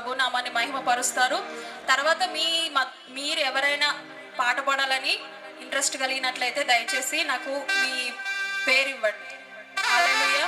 ప్రభు నామాన్ని మహిమపరుస్తారు. తర్వాత మీరు ఎవరైనా పాట పాడాలని ఇంట్రెస్ట్ కలిగినట్లయితే దయచేసి నాకు మీ పేరు ఇవ్వండి. హల్లెలూయా.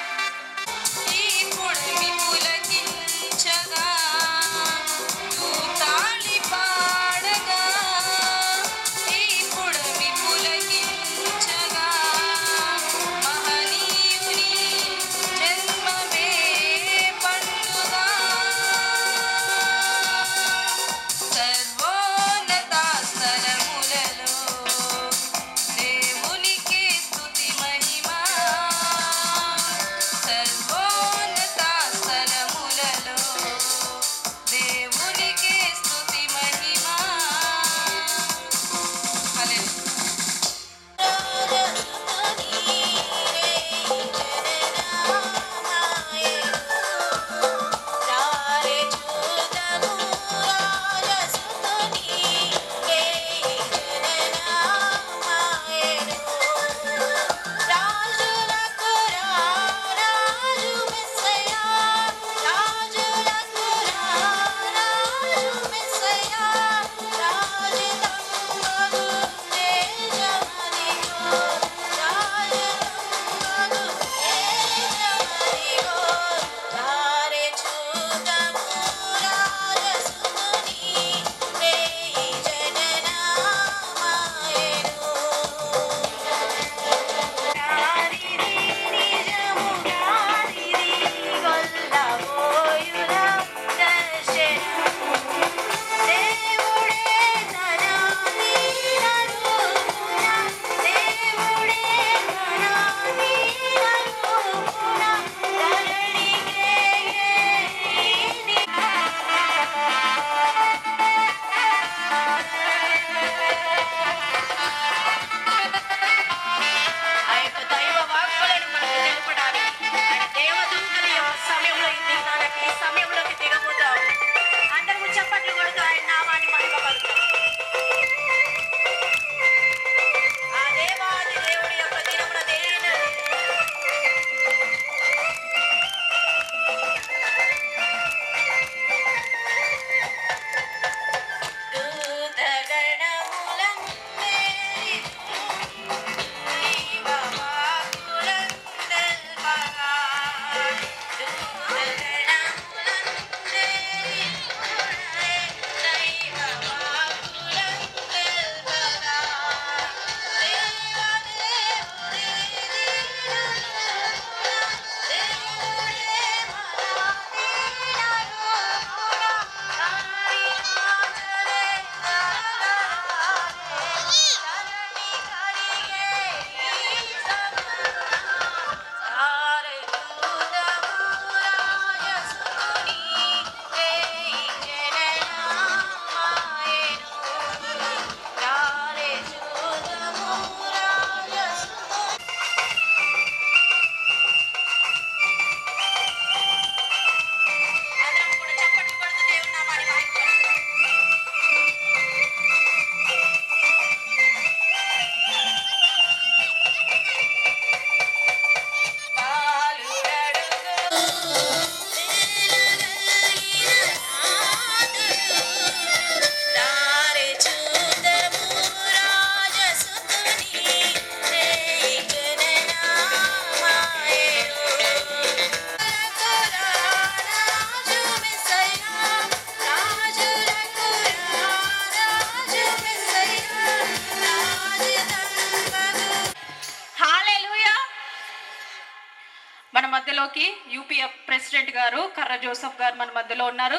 మన మధ్యలోకి యూపీ ప్రెసిడెంట్ గారు కర్ర జోసెఫ్ గారు మన మధ్యలో ఉన్నారు.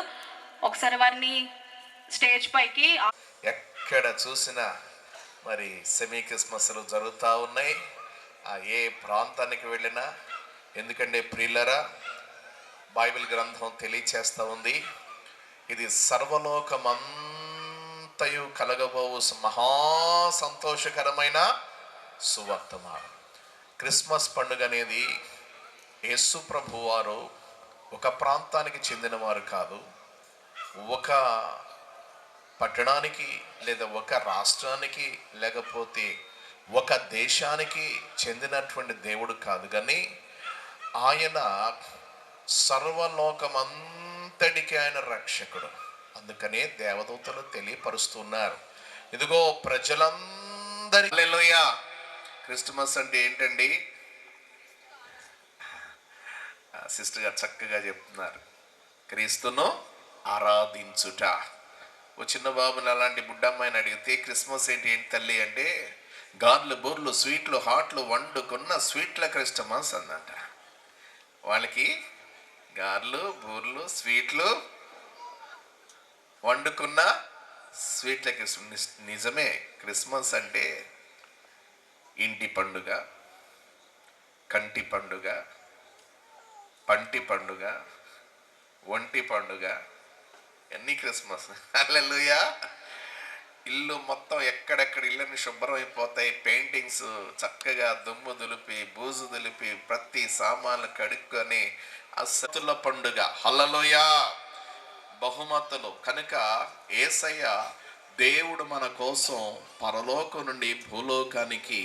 ఒకసారి వారిని స్టేజ్ పైకి. ఎక్కడ చూసినా మరి సెమీ క్రిస్మస్లు జరుగుతూ ఉన్నాయి, ఏ ప్రాంతానికి వెళ్ళినా. ఎందుకంటే ప్రియులరా, బైబిల్ గ్రంథం తెలియచేస్తూ ఉంది, ఇది సర్వలోకమంతయు కలగబోవు మహా సంతోషకరమైన సువర్తమానం. క్రిస్మస్ పండుగ అనేది యేసు ప్రభు వారు ఒక ప్రాంతానికి చెందినవారు కాదు, ఒక పట్టణానికి లేదా ఒక రాష్ట్రానికి లేకపోతే ఒక దేశానికి చెందినటువంటి దేవుడు కాదు, కానీ ఆయన సర్వలోకమంతటికి ఆయన రక్షకుడు. అందుకనే దేవదూతలు తెలియపరుస్తున్నారు, ఇదిగో ప్రజలందరి. హల్లెలూయా. క్రిస్మస్ అంటే ఏంటండి? సిస్టర్ గారు చక్కగా చెప్తున్నారు, క్రీస్తును ఆరాధించుట. ఓ చిన్న బాబుని అలాంటి బుడ్డమ్మాయిని అడిగితే క్రిస్మస్ ఏంటి తల్లి అంటే, గార్లు బూర్లు స్వీట్లు హాట్లు వండుకున్న స్వీట్ల క్రిస్టమస్ అందంట. వాళ్ళకి గార్లు బూర్లు స్వీట్లు వండుకున్న స్వీట్ల క్రిస్మస్. నిజమే, క్రిస్మస్ అంటే ఇంటి పండుగ, కంటి పండుగ, పంటి పండుగ, ఒంటి పండుగ, అన్ని క్రిస్మస్. హల్లెలూయా. ఇల్లు మొత్తం ఎక్కడెక్కడ ఇళ్ళని శుభ్రం అయిపోతాయి, పెయింటింగ్స్ చక్కగా దుమ్ము దులిపి బూజు దులిపి ప్రతి సామాన్లు కడుక్కొని అసతుల పండుగ. హల్లెలూయా. బహుమతులు. కనుక యేసయ్య దేవుడు మన కోసం పరలోకం నుండి భూలోకానికి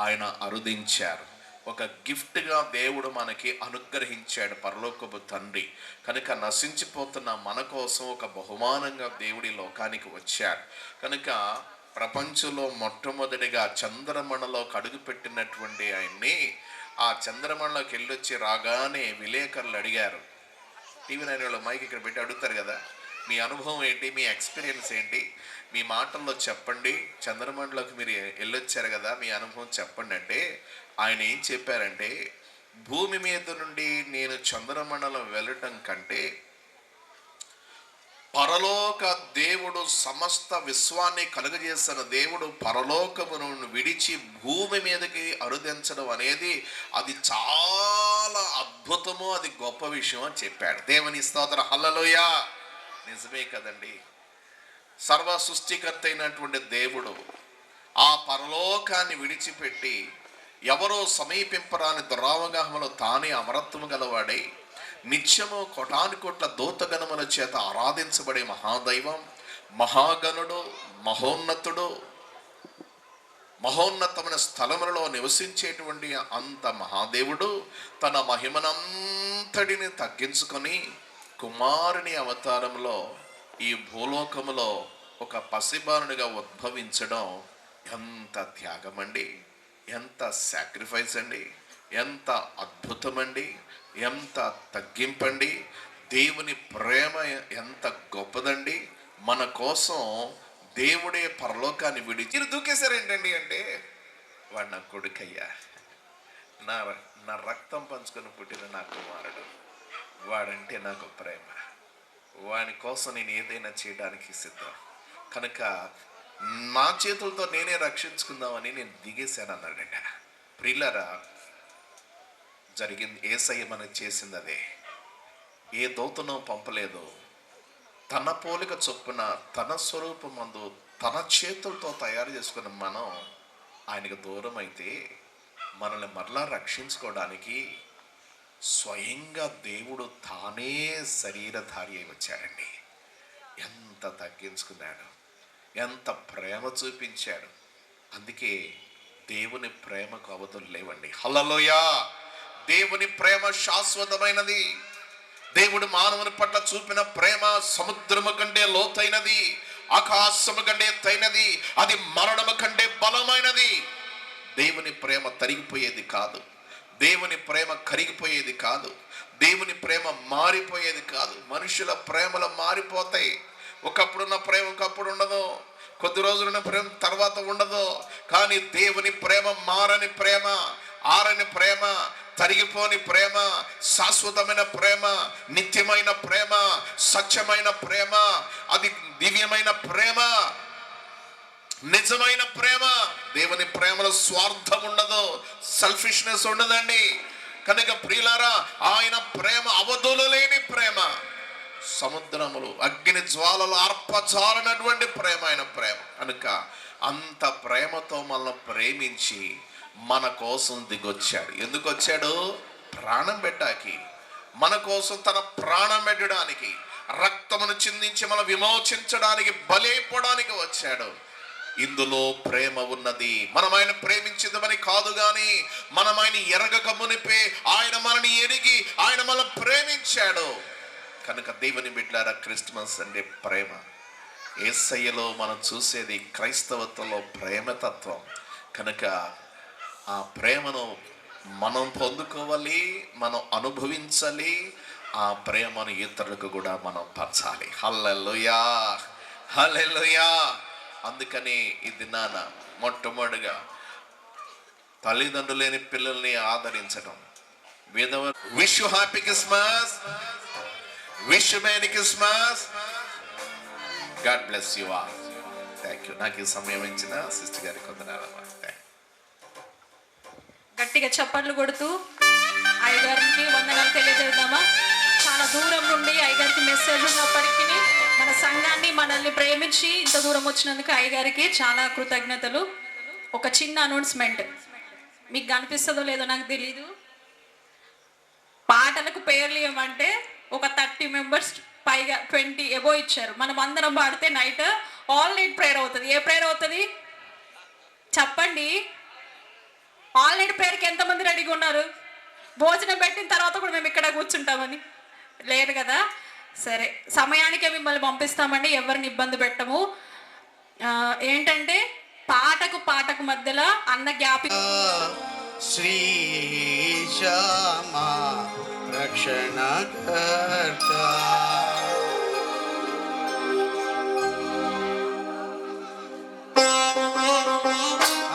ఆయన అరుదించారు. ఒక గిఫ్ట్గా దేవుడు మనకి అనుగ్రహించాడు పరలోకపు తండ్రి. కనుక నశించిపోతున్న మన కోసం ఒక బహుమానంగా దేవుడి లోకానికి వచ్చాడు. కనుక ప్రపంచంలో మొట్టమొదటిగా చంద్రమండలోకి అడుగుపెట్టినటువంటి ఆయన్ని, ఆ చంద్రమండలోకి వెళ్ళొచ్చి రాగానే విలేకరులు అడిగారు, టీవీ నైన్ వాళ్ళు మైక్ ఇక్కడ పెట్టి అడుగుతారు కదా, మీ అనుభవం ఏంటి, మీ ఎక్స్పీరియన్స్ ఏంటి, మీ మాటల్లో చెప్పండి, చంద్రమండలోకి మీరు వెళ్ళొచ్చారు కదా, మీ అనుభవం చెప్పండి అంటే ఆయన ఏం చెప్పారంటే, భూమి మీద నుండి నేను చంద్రమండలం వెళ్ళటం కంటే పరలోక దేవుడు సమస్త విశ్వాన్ని కలుగజేసిన దేవుడు పరలోకమును విడిచి భూమి మీదకి అరుదించడం అనేది అది చాలా అద్భుతము, అది గొప్ప విషయం అని చెప్పాడు. దేవుని స్తోత్రం. హల్లెలూయా. నిజమే కదండి. సర్వ సృష్టికర్త అయినటువంటి దేవుడు ఆ పరలోకాన్ని విడిచిపెట్టి ఎవరో సమీపింపరాని దురావగాహములో తానే అమరత్వము గలవాడై నిత్యము కోటాను కోట్ల దూతగణముల చేత ఆరాధించబడే మహాదైవం, మహాగణుడు, మహోన్నతుడు, మహోన్నతమైన స్థలములలో నివసించేటువంటి అంత మహాదేవుడు తన మహిమనంతటిని తగ్గించుకొని కుమారుని అవతారంలో ఈ భూలోకములో ఒక పసిబాలునిగా ఉద్భవించడం ఎంత త్యాగం అండి, ఎంత సాక్రిఫైస్ అండి, ఎంత అద్భుతమండి, ఎంత తగ్గింపండి. దేవుని ప్రేమ ఎంత గొప్పదండి. మన కోసం దేవుడే పరలోకాన్ని విడిచి మీరు దూకేశారేంటండి అంటే, వాడు నా కొడుకయ్యా, నా రక్తం పంచుకొని పుట్టిన నా కుమారుడు, వాడంటే నాకు ప్రేమ, వాని కోసం నేను ఏదైనా చేయడానికి సిద్ధం, కనుక నా చేతులతో నేనే రక్షించుకుందామని నేను దిగేశాను అన్నాడట. ప్రియులారా, జరిగింది యేసయ్య మనకు చేసింది అదే. ఏ దూతను పంపలేదు, తన పోలిక చొప్పున తన స్వరూపమందు తన చేతులతో తయారు చేసుకున్న మనం ఆయనకు దూరం అయితే మనల్ని మరలా రక్షించుకోవడానికి స్వయంగా దేవుడు తానే శరీరధారి అయి వచ్చాడండి. ఎంత తగ్గించుకున్నాడు, ఎంత ప్రేమ చూపించాడు. అందుకే దేవుని ప్రేమకు అవధులు లేవండి. హల్లెలూయా. దేవుని ప్రేమ శాశ్వతమైనది. దేవుడు మానవుని పట్ల చూపిన ప్రేమ సముద్రము కంటే లోతైనది, ఆకాశము కంటే ఎత్తైనది, అది మరణము కంటే బలమైనది. దేవుని ప్రేమ తరిగిపోయేది కాదు, దేవుని ప్రేమ కరిగిపోయేది కాదు, దేవుని ప్రేమ మారిపోయేది కాదు. మనుషుల ప్రేమలు మారిపోతాయి. ఒకప్పుడున్న ప్రేమ ఒకప్పుడు ఉండదు, కొద్ది రోజులున్న ప్రేమ తర్వాత ఉండదు. కానీ దేవుని ప్రేమ మారని ప్రేమ, ఆరని ప్రేమ, తరిగిపోని ప్రేమ, శాశ్వతమైన ప్రేమ, నిత్యమైన ప్రేమ, సత్యమైన ప్రేమ, అది దివ్యమైన ప్రేమ, నిజమైన ప్రేమ. దేవుని ప్రేమలో స్వార్థం ఉండదు, సెల్ఫిష్నెస్ ఉండదండి. కనుక ప్రియులారా, ఆయన ప్రేమ అవధులు లేని ప్రేమ, సముద్రములు అగ్ని జ్వాలలు అర్పజాలనటువంటి ప్రేమ ఆయన ప్రేమ. కనుక అంత ప్రేమతో మనల్ని ప్రేమించి మన కోసం దిగొచ్చాడు. ఎందుకు వచ్చాడు? ప్రాణం పెట్టాకి, మన కోసం తన ప్రాణం పెట్టడానికి, రక్తమును చిందించి మనం విమోచించడానికి, బలైపోవడానికి వచ్చాడు. ఇందులో ప్రేమ ఉన్నది. మనం ఆయన ప్రేమించిందని కాదు గాని మనం ఆయన ఎరగక మునిపే ఆయన మనని ఎరిగి ఆయన మనం ప్రేమించాడు కనుక దేవుని బిడ్డలారా, క్రిస్మస్ అంటే ప్రేమ. యేసయ్యలో మనం చూసేది క్రైస్తవత్వంలో ప్రేమతత్వం కనుక ఆ ప్రేమను మనం పొందుకోవాలి, మనం అనుభవించాలి, ఆ ప్రేమను ఇతరులకు కూడా మనం పంచాలి. హల్లెలూయా, హల్లెలూయా. అందుకని ఈ దినాన మొట్టమొదటిగా తల్లిదండ్రులు లేని పిల్లల్ని ఆదరించడం. Wish you happy Christmas, wish you merry Christmas, God bless you all. Thank you. నాకు ఈ సమయం ఇచ్చిన సిస్టర్ గారికి వందనాలమ్మా. గట్టిగా చప్పట్లు కొడుతూ అయ్యగారికి వందనాలు తెలియజేద్దామా. చాలా దూరం నుండి అయ్యగారికి మెసేజ్ ఉన్నప్పటికీ మన సంఘాన్ని మనల్ని ప్రేమించి ఇంత దూరం వచ్చినందుకు అయ్యగారికి చాలా కృతజ్ఞతలు. ఒక చిన్న అనౌన్స్మెంట్, మీకు కనిపిస్తుందో లేదో నాకు తెలీదు. పాటలకు పేర్లు ఏమంటే ఒక 30 మెంబర్స్ పైగా 20 ఎబో ఇచ్చారు. మనం అందరం పాడితే నైట్ ఆల్ నైట్ ప్రేయర్ అవుతుంది. ఏ ప్రేయర్ అవుతుంది చెప్పండి? ఆల్ నైట్ ప్రేయర్కి ఎంతమంది రెడీగా ఉన్నారు? భోజనం పెట్టిన తర్వాత కూడా మేము ఇక్కడ కూర్చుంటామని లేదు కదా. సరే, సమయానికే మిమ్మల్ని పంపిస్తామండి, ఎవరిని ఇబ్బంది పెట్టము. ఏంటంటే పాటకు మధ్యలో అన్న గ్యాప్. శ్రీశామా రక్షణకర్త,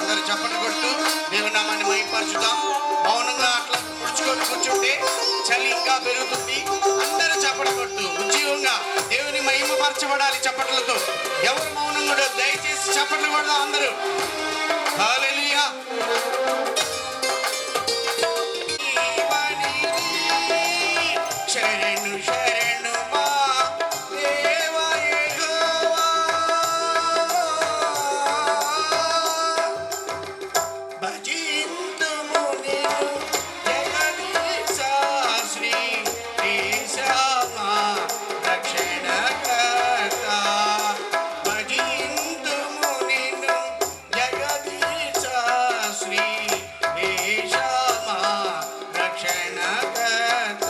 అందరూ చప్పట్లు కొడుతూ దేవుని నామాన్ని మహిమపరచుదాం. మౌనంగా అట్లా పుడుచుకొని కూర్చుంటే చలి ఇంకా పెరుగుతుంది. అందరూ చప్పట్లు కొడుతూ ఉద్యోగంగా దేవుని మహిమపరచబడాలి చప్పట్లతో. ఎవరు మౌనం కూడా దయచేసి చప్పట్లు కొడదాం అందరూ. హల్లెలూయా. శరణు శరణు మా దేవా యెహోవా, భజింతుము నిన్ను జగదీశ శ్రీ ఈశామా రక్షణకర్త. భజింతుము నిన్ను జగదీశ శ్రీ ఈశామా రక్షణకర్త.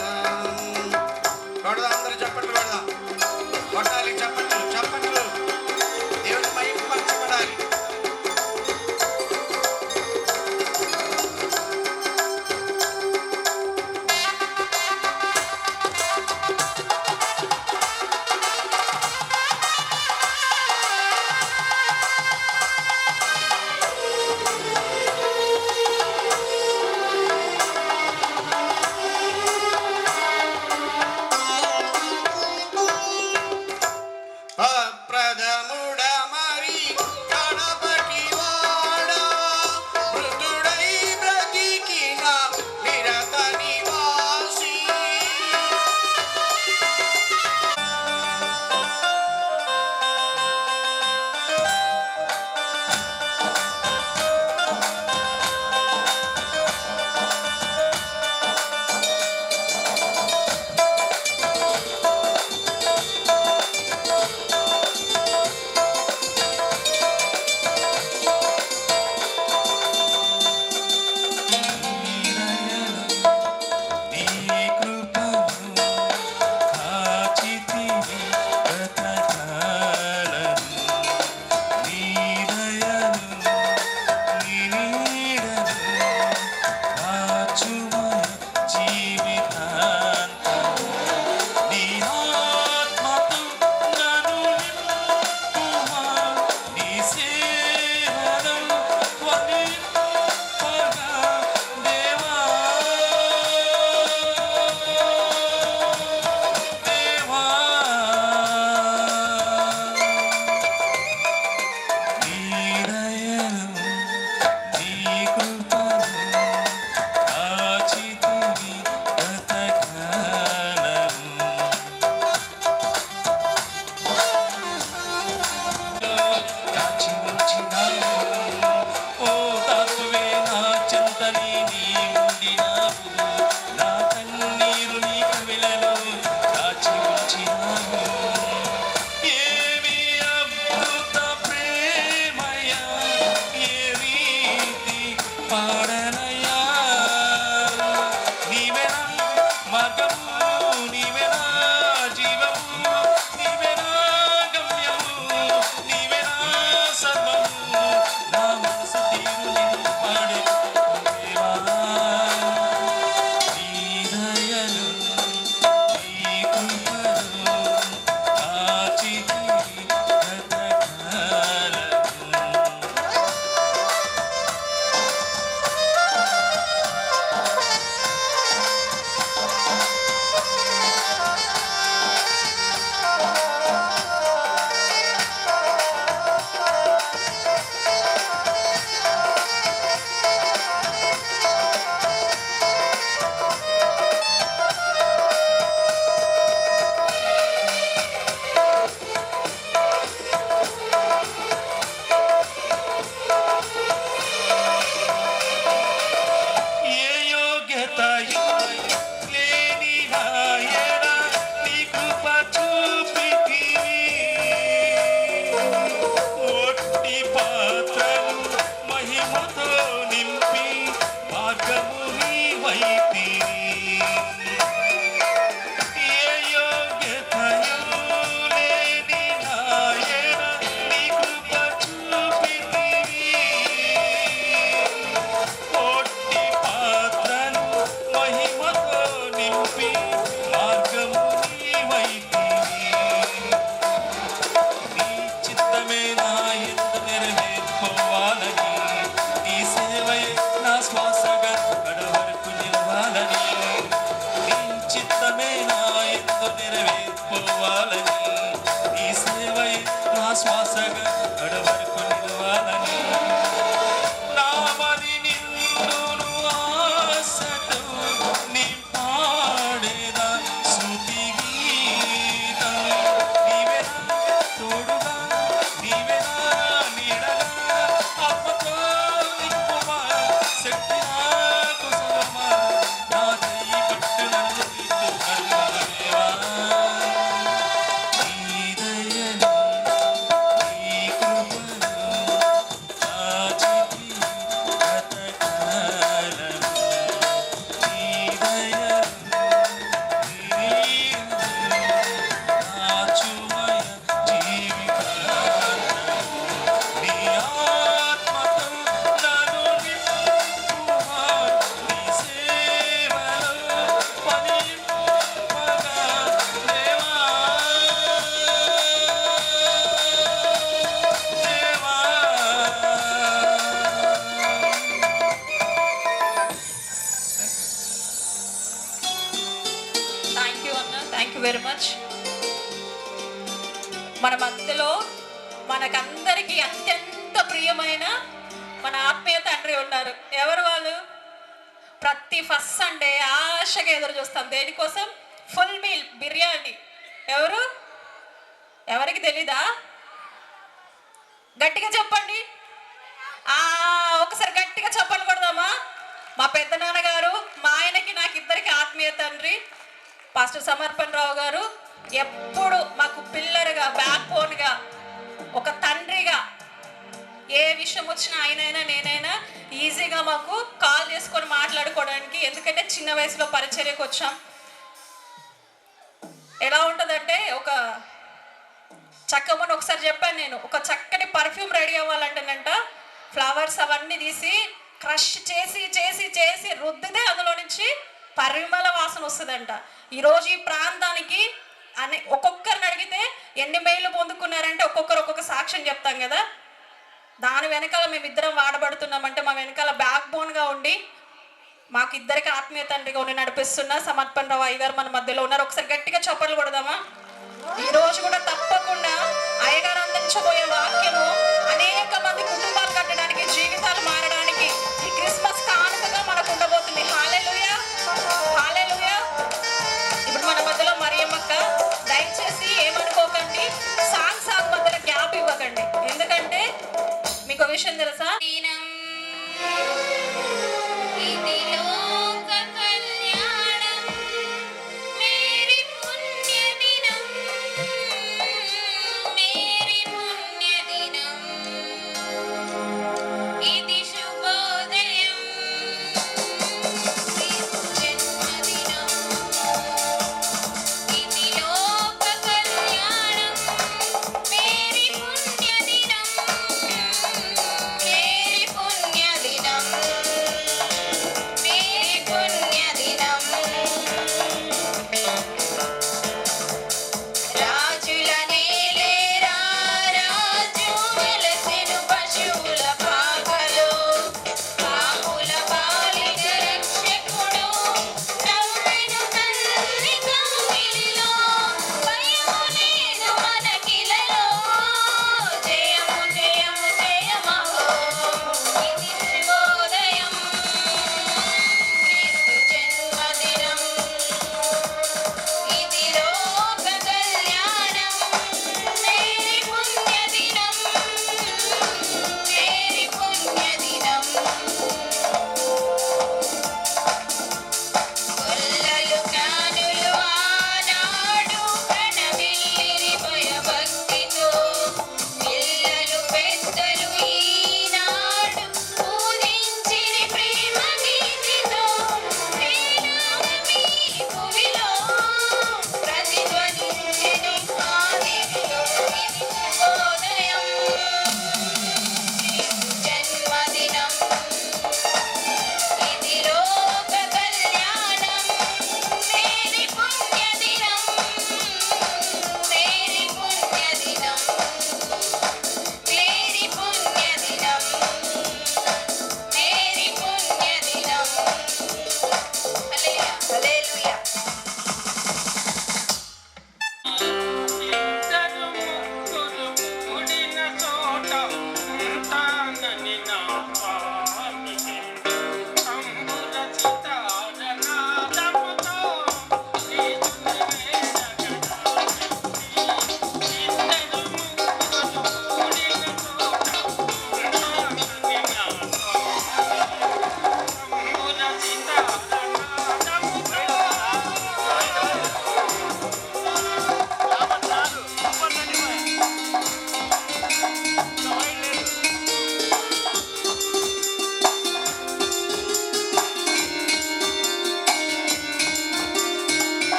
నా యందు నెరవేర్చుకోవాలని, నీ సేవయే నా శ్వాసగా కడవరకు నిలవాలని, నా మది నిన్ను ఆశతో నింపాడేదా స్తుతి గీతం. నీవేనా తోడుగా, నీవేనా నీడగా, ఆత్మతో నింపుమా, శక్తి నాకు సమమా, నా చెయ్యి పట్టు నన్ను ఇటు నడుపుమా. నీ దయను, నీ కృపను దాచితి బ్రతకాలను. నీ దయను, నీ దాచుమయ జీవితాలను. నీ ఆత్మతో నన్ను నింపుమా, నీ సేవలో ఫలింపగా దేవా, దేవా. థ్యాంక్ యూ అన్న, థ్యాంక్ యూ వెరీ మచ్. మన మధ్యలో మనకందరికీ అత్యంత ప్రియమైన మన ఆత్మీయ తండ్రి ఉన్నారు. ఎవరు వాళ్ళు? ప్రతి ఫస్ట్ సండే ఆశగా ఎదురు చూస్తాం. దేనికోసం? Full meal biryani. ఎవరు? ఎవరికి తెలీదా? గట్టిగా చెప్పండి. ఒకసారి గట్టిగా చెప్పాలి కొడదామా? మా పెద్ద నాన్నగారు, మా ఆయనకి నాకు ఇద్దరికి ఆత్మీయ తండ్రి పాస్టర్ సమర్పణ రావు గారు. ఎప్పుడు మాకు పిల్లరుగా, బ్యాక్ బోన్గా, ఒక తండ్రిగా, ఏ విషయం వచ్చినా ఆయనైనా నేనైనా ఈజీగా మాకు కాల్ చేసుకొని మాట్లాడుకోవడానికి. ఎందుకంటే చిన్న వయసులో పరిచర్యకు వచ్చాం. ఎలా ఉంటుందంటే, ఒక చక్కమని ఒకసారి చెప్పాను నేను, ఒక చక్కటి పర్ఫ్యూమ్ రెడీ అవ్వాలంటేనంట ఫ్లవర్స్ అవన్నీ తీసి క్రష్ చేసి చేసి చేసి రుద్దితే అందులో నుంచి పరిమళ వాసన వస్తుందంట. ఈరోజు ఈ ప్రాంతానికి ఒక్కొక్కరిని అడిగితే ఎన్ని మెయిల్ పొందుకున్నారంటే ఒక్కొక్కరు ఒక్కొక్క సాక్ష్యం చెప్తాం కదా. దాని వెనకాల మేమిద్దరం వాడబడుతున్నామంటే మా వెనకాల బ్యాక్ బోన్గా ఉండి మాకు ఇద్దరికి ఆత్మీయ తండ్రిగా ఉండి నడిపిస్తున్న సమర్పణ రావు అయ్యగారు మన మధ్యలో ఉన్నారు. ఒకసారి గట్టిగా చప్పట్లు కొడదామా? ఈ రోజు కూడా తప్పకుండా అయ్యగారు అందించబోయే వాక్యము అనేక మంది కుటుంబాలు కట్టడానికి, జీవితాలు మారడానికి ఈ క్రిస్మస్ కానుకగా మనకు ఉండబోతుంది. హల్లెలూయా, హల్లెలూయా. ఇప్పుడు మన మధ్యలో మరియమ్మక్క, దయచేసి ఏమనుకోకండి, సాంగ్ మధ్యలో గ్యాప్ ఇవ్వకండి. ఎందుకంటే మీకు విషయం తెలుసా,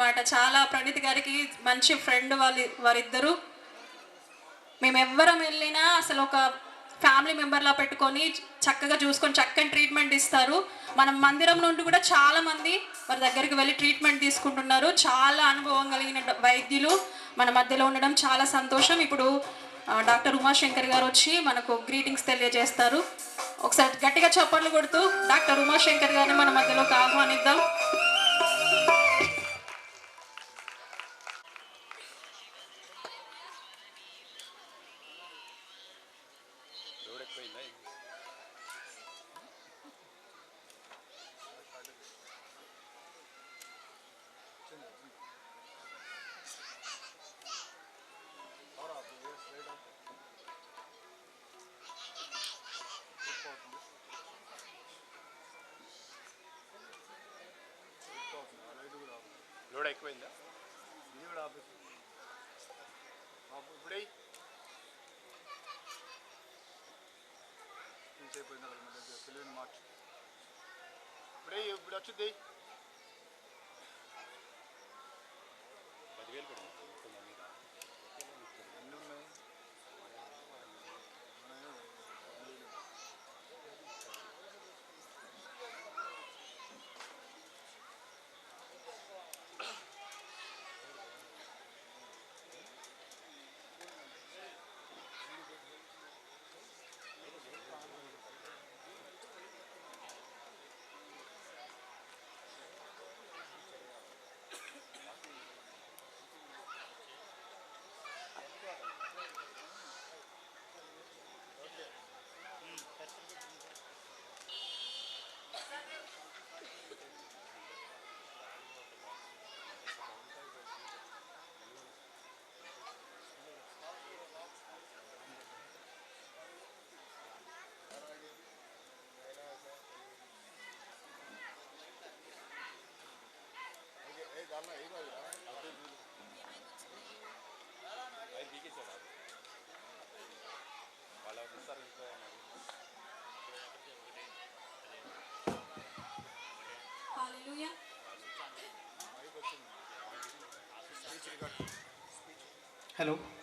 అన్నమాట. చాలా ప్రణీత్ గారికి మంచి ఫ్రెండ్ వారిద్దరు. మేము ఎవ్వరం వెళ్ళినా అసలు ఒక ఫ్యామిలీ మెంబర్లా పెట్టుకొని చక్కగా చూసుకొని చక్కని ట్రీట్మెంట్ ఇస్తారు. మనం మందిరం నుండి కూడా చాలామంది వారి దగ్గరికి వెళ్ళి ట్రీట్మెంట్ తీసుకుంటున్నారు. చాలా అనుభవం కలిగిన వైద్యులు మన మధ్యలో ఉండడం చాలా సంతోషం. ఇప్పుడు డాక్టర్ ఉమాశంకర్ గారు వచ్చి మనకు గ్రీటింగ్స్ తెలియజేస్తారు. ఒకసారి గట్టిగా చప్పట్లు కొడుతూ డాక్టర్ ఉమాశంకర్ గారిని మన మధ్యలోకి ఆహ్వానిద్దాం. లోడ్ ఎక్కువైందా ఇది కూడా ఆఫీస్ ఇప్పుడే తీసేపోయింది తెలియని మార్చు ఇప్పుడు వచ్చింది 10,000 పడింది. ఎన్ని ఉన్నాయి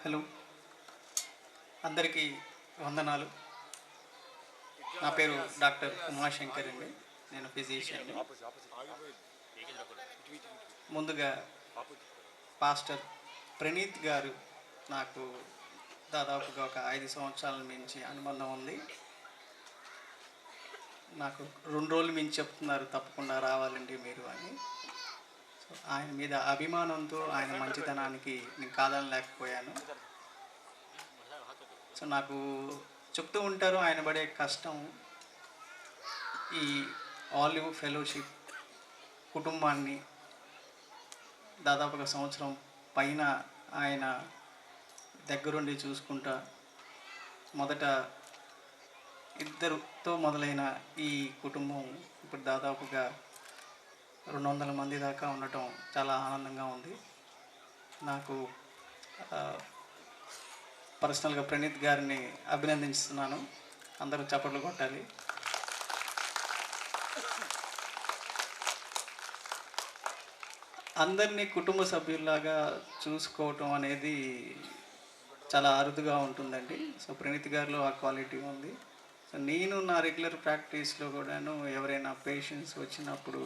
హలో అందరికీ వందనాలు. నా పేరు డాక్టర్ ఉమాశంకర్ అండి. నేను ఫిజిషియన్. ముందుగా పాస్టర్ ప్రణీత్ గారు నాకు దాదాపుగా ఒక 5 సంవత్సరాల మించి అనుబంధం ఉంది. నాకు 2 రోజులు మించి చెప్తున్నారు తప్పకుండా రావాలండి మీరు అని. ఆయన మీద అభిమానంతో ఆయన మంచితనానికి నేను కాదనలేకపోయాను. సో నాకు చెప్తూ ఉంటారు ఆయన పడే కష్టం. ఈ ఆలివ్ ఫెలోషిప్ కుటుంబాన్ని దాదాపుగా సంవత్సరం పైన ఆయన దగ్గరుండి చూసుకుంటా. మొదట 2 మొదలైన ఈ కుటుంబం ఇప్పుడు దాదాపుగా 200 మంది దాకా ఉండటం చాలా ఆనందంగా ఉంది. నాకు పర్సనల్గా ప్రణీత్ గారిని అభినందిస్తున్నాను. అందరూ చప్పట్లు కొట్టాలి. అందరినీ కుటుంబ సభ్యుల్లాగా చూసుకోవటం అనేది చాలా అరుదుగా ఉంటుందండి. సో ప్రణీత్ గారిలో ఆ క్వాలిటీ ఉంది. సో నేను నా రెగ్యులర్ ప్రాక్టీస్లో కూడాను ఎవరైనా పేషెంట్స్ వచ్చినప్పుడు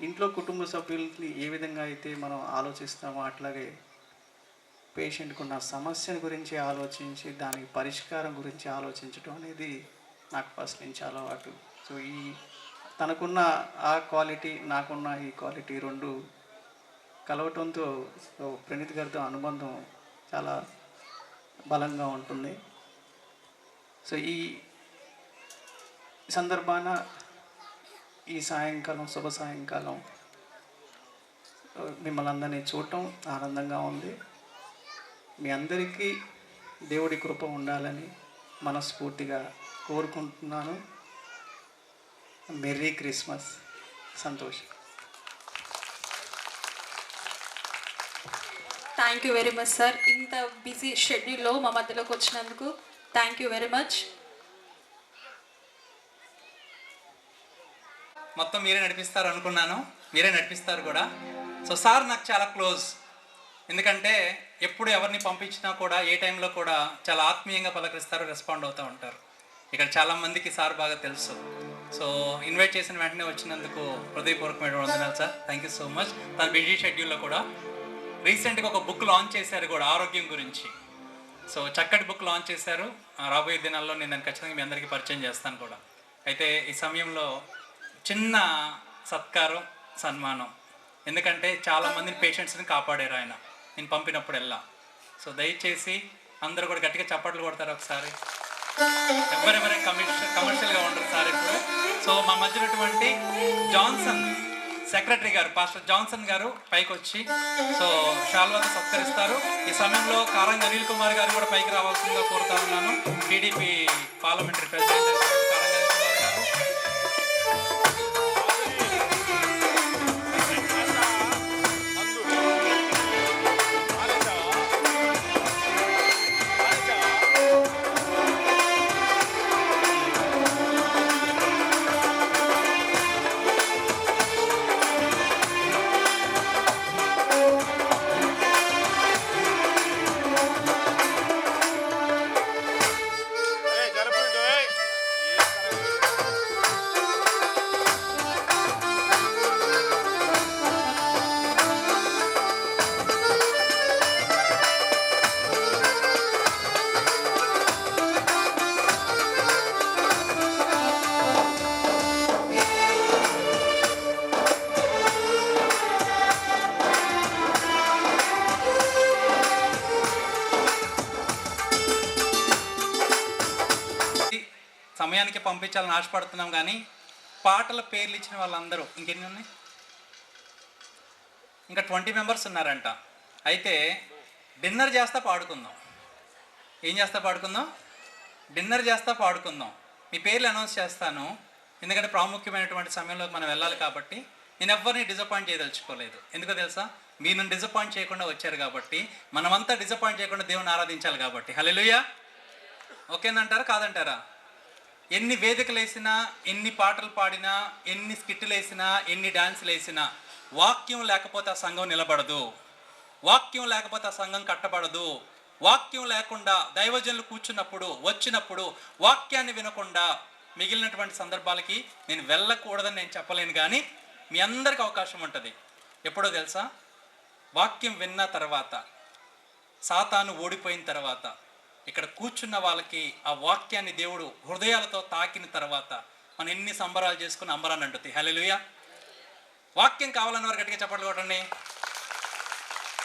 ఇంట్లో కుటుంబ సభ్యుల్ని ఏ విధంగా అయితే మనం ఆలోచిస్తామో అట్లాగే పేషెంట్కు ఉన్న సమస్య గురించి ఆలోచించి దానికి పరిష్కారం గురించి ఆలోచించడం అనేది నాకు ఫస్ట్ నుంచి అలవాటు. సో తనకున్న ఆ క్వాలిటీ నాకున్న ఈ క్వాలిటీ 2 కలవటంతో ప్రణీత్ గారితో అనుబంధం చాలా బలంగా ఉంటుంది. సో ఈ సందర్భాన ఈ సాయంకాలం శుభ సాయంకాలం మిమ్మల్ని అందరినీ చూడటం ఆనందంగా ఉంది. మీ అందరికీ దేవుడి కృప ఉండాలని మనస్ఫూర్తిగా కోరుకుంటున్నాను. Merry Christmas. సంతోషం. Thank you very much sir. ఇంత బిజీ షెడ్యూల్లో మా మధ్యలోకి వచ్చినందుకు థ్యాంక్ యూ వెరీ మచ్. మొత్తం మీరే నడిపిస్తారు అనుకున్నాను. మీరే నడిపిస్తారు కూడా. సో సార్ నాకు చాలా క్లోజ్, ఎందుకంటే ఎప్పుడు ఎవరిని పంపించినా కూడా ఏ టైంలో కూడా చాలా ఆత్మీయంగా పలకరిస్తారు, రెస్పాండ్ అవుతూ ఉంటారు. ఇక్కడ చాలామందికి సార్ బాగా తెలుసు. సో ఇన్వైట్ చేసిన వెంటనే వచ్చినందుకు హృదయపూర్వకమైన వందనాలు sir. Thank you so much. తన బిజీ షెడ్యూల్లో కూడా రీసెంట్గా ఒక బుక్ లాంచ్ చేశారు కూడా ఆరోగ్యం గురించి. సో చక్కటి బుక్ లాంచ్ చేశారు. రాబోయే దినాల్లో నేను దాన్ని ఖచ్చితంగా మీ అందరికీ పరిచయం చేస్తాను కూడా. అయితే ఈ సమయంలో చిన్న సత్కారం, సన్మానం, ఎందుకంటే చాలామందిని పేషెంట్స్ని కాపాడారు ఆయన నేను పంపినప్పుడెల్లా. సో దయచేసి అందరూ కూడా గట్టిగా చప్పట్లు కొడతారు ఒకసారి. ఎవరెవరే కమర్షియల్గా ఉంటారు సార్ ఇప్పుడు. సో మా మధ్యనటువంటి జాన్సన్ సెక్రటరీ గారు, పాస్టర్ జాన్సన్ గారు పైకి వచ్చి సో శాల్వాతో సత్కరిస్తారు. ఈ సమయంలో కారంగా అనిల్ కుమార్ గారు కూడా పైకి రావాల్సిందిగా కోరుతా ఉన్నాను. టీడీపీ పార్లమెంటరీ ప్రెసిడెంట్ కారంగా అనిల్ కుమార్ గారు. సమయానికి పంపించాలని ఆశపడుతున్నాం, కానీ పాటల పేర్లు ఇచ్చిన వాళ్ళందరూ ఇంకెన్ని ఉన్నాయి? ఇంకా 20 మెంబర్స్ ఉన్నారంట. అయితే డిన్నర్ చేస్తా పాడుకుందాం. ఏం చేస్తా పాడుకుందాం? డిన్నర్ చేస్తా పాడుకుందాం. మీ పేర్లు అనౌన్స్ చేస్తాను, ఎందుకంటే ప్రాముఖ్యమైనటువంటి సమయంలోకి మనం వెళ్ళాలి కాబట్టి. నేను ఎవరిని డిసప్పాయింట్ చేయదలుచుకోలేదు. ఎందుకో తెలుసా? మీరు నన్ను డిసప్పాయింట్ చేయకుండా వచ్చారు కాబట్టి, మనమంతా డిసప్పాయింట్ చేయకుండా దేవుని ఆరాధించాలి కాబట్టి. హల్లెలూయా. ఓకేనంటారా కాదంటారా? ఎన్ని వేదికలు వేసినా, ఎన్ని పాటలు పాడినా, ఎన్ని స్కిట్లు వేసినా, ఎన్ని డాన్సులు వేసినా, వాక్యం లేకపోతే ఆ సంఘం నిలబడదు. వాక్యం లేకపోతే ఆ సంఘం కట్టబడదు. వాక్యం లేకుండా దైవజనులు కూర్చున్నప్పుడు, వచ్చినప్పుడు వాక్యాన్ని వినకుండా మిగిలినటువంటి సందర్భాలకి నేను వెళ్ళకూడదని నేను చెప్పలేను, కానీ మీ అందరికీ అవకాశం ఉంటుంది. ఎప్పుడో తెలుసా? వాక్యం విన్న తర్వాత, సాతాను ఓడిపోయిన తర్వాత, ఇక్కడ కూర్చున్న వాళ్ళకి ఆ వాక్యాన్ని దేవుడు హృదయాలతో తాకిన తర్వాత మనం ఎన్ని సంబరాలు చేసుకుని అంబరాన్ని అంటుంది. హల్లెలూయా. వాక్యం కావాలన్న వారు గట్టిగా చప్పట్లు కొట్టండి.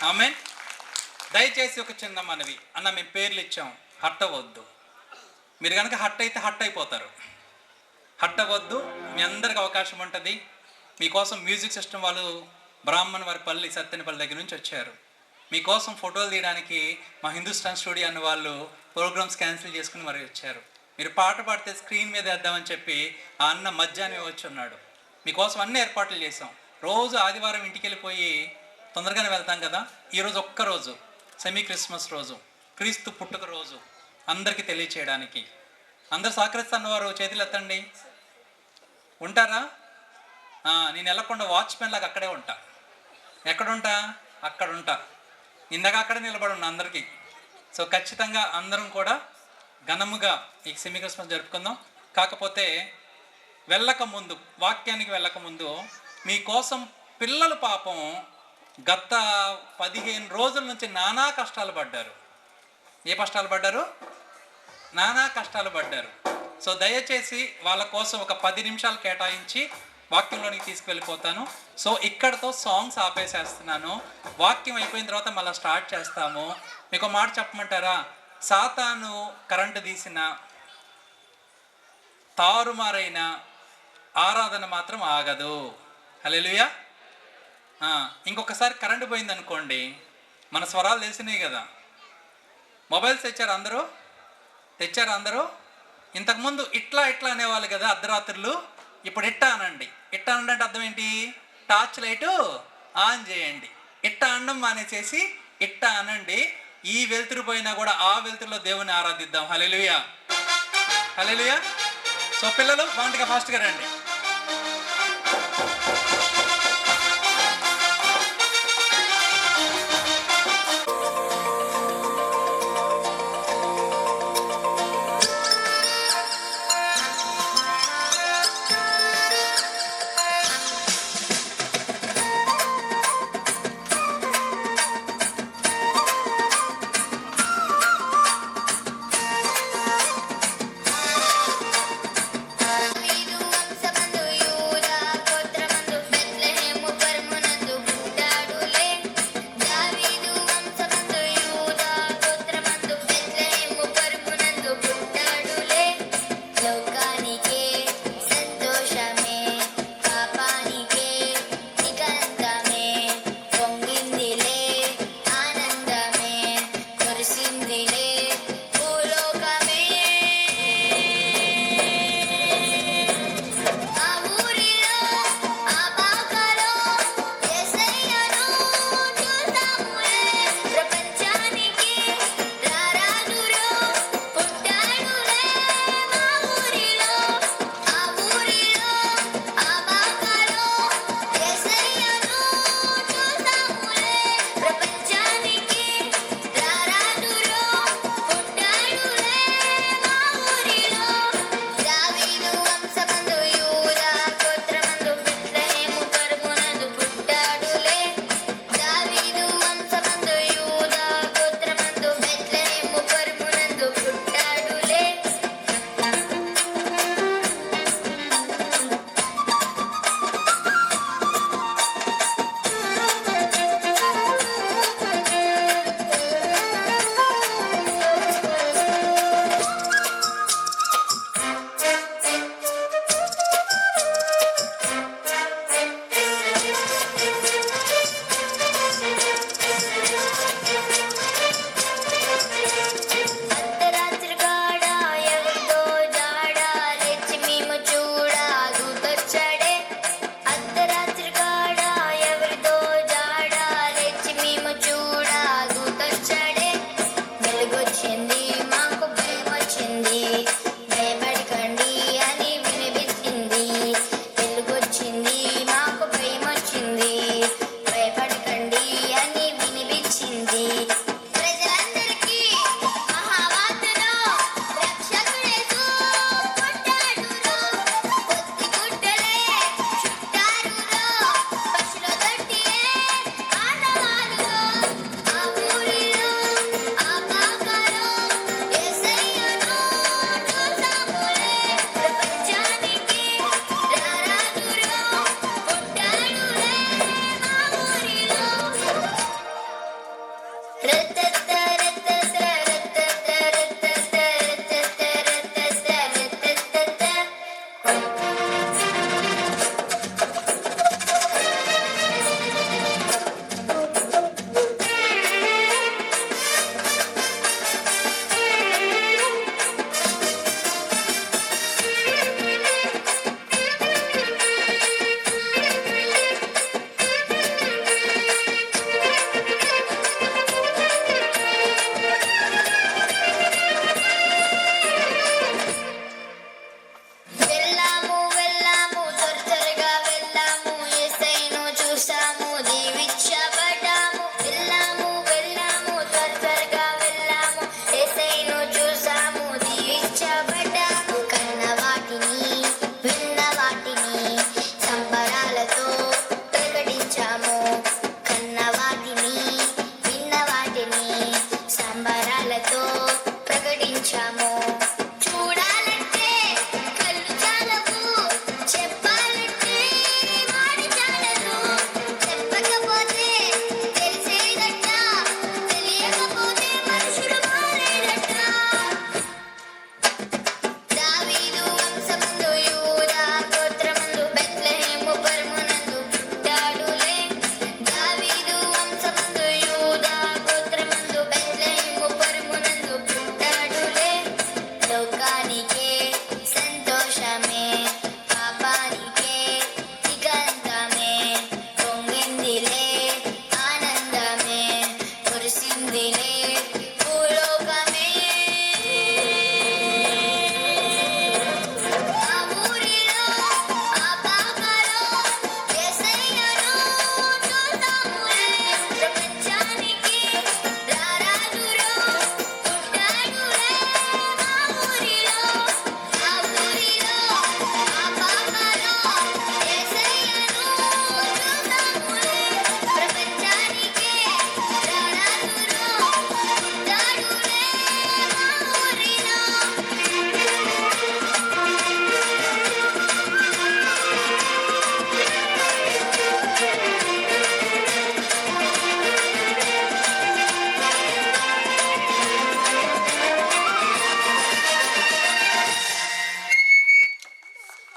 ఆమేన్. దయచేసి ఒక చిన్న మనవి, అన్న మేము పేర్లు ఇచ్చాం, హట్ అవ్వద్దు. మీరు కనుక హట్ అయితే హట్ అయిపోతారు. హట్ అవ్వద్దు. మీ అందరికి అవకాశం ఉంటుంది. మీకోసం మ్యూజిక్ సిస్టమ్ వాళ్ళు బ్రాహ్మణ్ వారి పల్లి సత్తెనపల్లి దగ్గర నుంచి వచ్చారు. మీకోసం ఫోటోలు తీయడానికి మా హిందుస్థాన్ స్టూడియో అన్న వాళ్ళు ప్రోగ్రామ్స్ క్యాన్సిల్ చేసుకుని మరి వచ్చారు. మీరు పాట పాడితే స్క్రీన్ మీద వేద్దామని చెప్పి ఆ అన్న మధ్యాహ్నం వచ్చి ఉన్నాడు. మీకోసం అన్ని ఏర్పాట్లు చేసాం. రోజు ఆదివారం ఇంటికి వెళ్ళిపోయి తొందరగానే వెళ్తాం కదా. ఈరోజు ఒక్కరోజు సెమీ క్రిస్మస్ రోజు, క్రీస్తు పుట్టుక రోజు అందరికీ తెలియచేయడానికి. అందరు సహకరిస్తున్న వారు చేతులు ఎత్తండి. ఉంటారా? నేను వెళ్ళకుండా వాచ్మెన్ లాగా అక్కడే ఉంటా. ఎక్కడుంటా? అక్కడ ఉంటా. ఇందాక అక్కడ నిలబడి ఉన్నా అందరికీ. సో ఖచ్చితంగా అందరం కూడా ఘనముగా ఈ సెమీ క్రిస్మస్ జరుపుకుందాం. కాకపోతే వెళ్ళకముందు, వాక్యానికి వెళ్ళకముందు మీకోసం పిల్లలు పాపం గత 15 రోజుల నుంచి నానా కష్టాలు పడ్డారు. ఏ కష్టాలు పడ్డారు? నానా కష్టాలు పడ్డారు. సో దయచేసి వాళ్ళ కోసం ఒక 10 నిమిషాలు కేటాయించి వాక్యంలోనికి తీసుకువెళ్ళిపోతాను. సో ఇక్కడతో సాంగ్స్ ఆపేసేస్తున్నాను. వాక్యం అయిపోయిన తర్వాత మళ్ళీ స్టార్ట్ చేస్తాము. మీకు మాట చెప్పమంటారా? సాతాను కరెంటు తీసిన, తారుమారైన ఆరాధన మాత్రం ఆగదు. హల్లెలూయా. ఇంకొకసారి కరెంటు పోయింది అనుకోండి, మన స్వరాలు తెలిసినాయి కదా. మొబైల్స్ తెచ్చారు అందరూ. ఇంతకుముందు ఇట్లా అనేవాళ్ళు కదా అర్ధరాత్రులు. ఇప్పుడు ఇట్టా అనండి. ఇట్టా అంటే అర్థం ఏంటి? టార్చ్ లైటు ఆన్ చేయండి. ఇట్టా అనడం మానేసేసి ఇట్టా అనండి. ఈ వెలుతురు పోయినా కూడా ఆ వెలుతురులో దేవుని ఆరాధిద్దాం. హల్లెలూయా, హల్లెలూయా. సో పిల్లలు ఫాస్ట్గా రండి.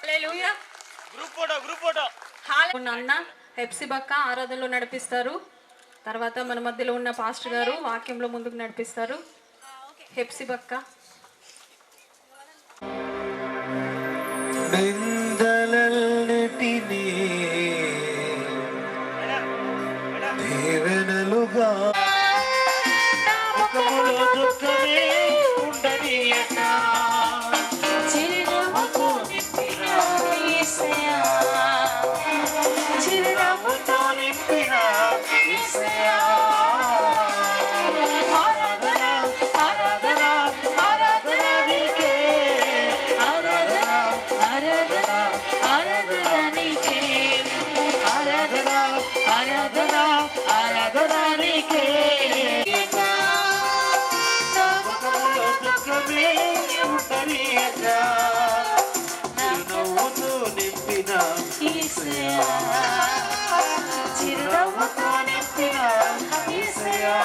హల్లెలూయా. గ్రూప్ ఫోటో ఉన్న అన్న హెప్సిబక్క ఆరాధనలో నడిపిస్తారు. తర్వాత మన మధ్యలో ఉన్న పాస్టర్ గారు వాక్యంలో ముందుకు నడిపిస్తారు. హెప్సిబక్క. నిందలన్నిటినీ దీవెనలుగా ముఖములో దుఃఖమే ఉండనీయక చిరునవ్వుతో నింపిన యేసయ్యా, చిరునవ్వుతో నింపిన యేసయ్యా. ఆరాధన ఆరాధన ఆరాధన నీకే, ఆరాధన ఆరాధన ఆరాధన నీకే, ఆరాధన ఆరాధన ఆరాధన నీకే. నా ముఖములో దుఃఖమే ఉండనీయక చిరునవ్వుతో నింపిన యేసయ్యా, చిరునవ్వుతో నింపిన యేసయ్యా.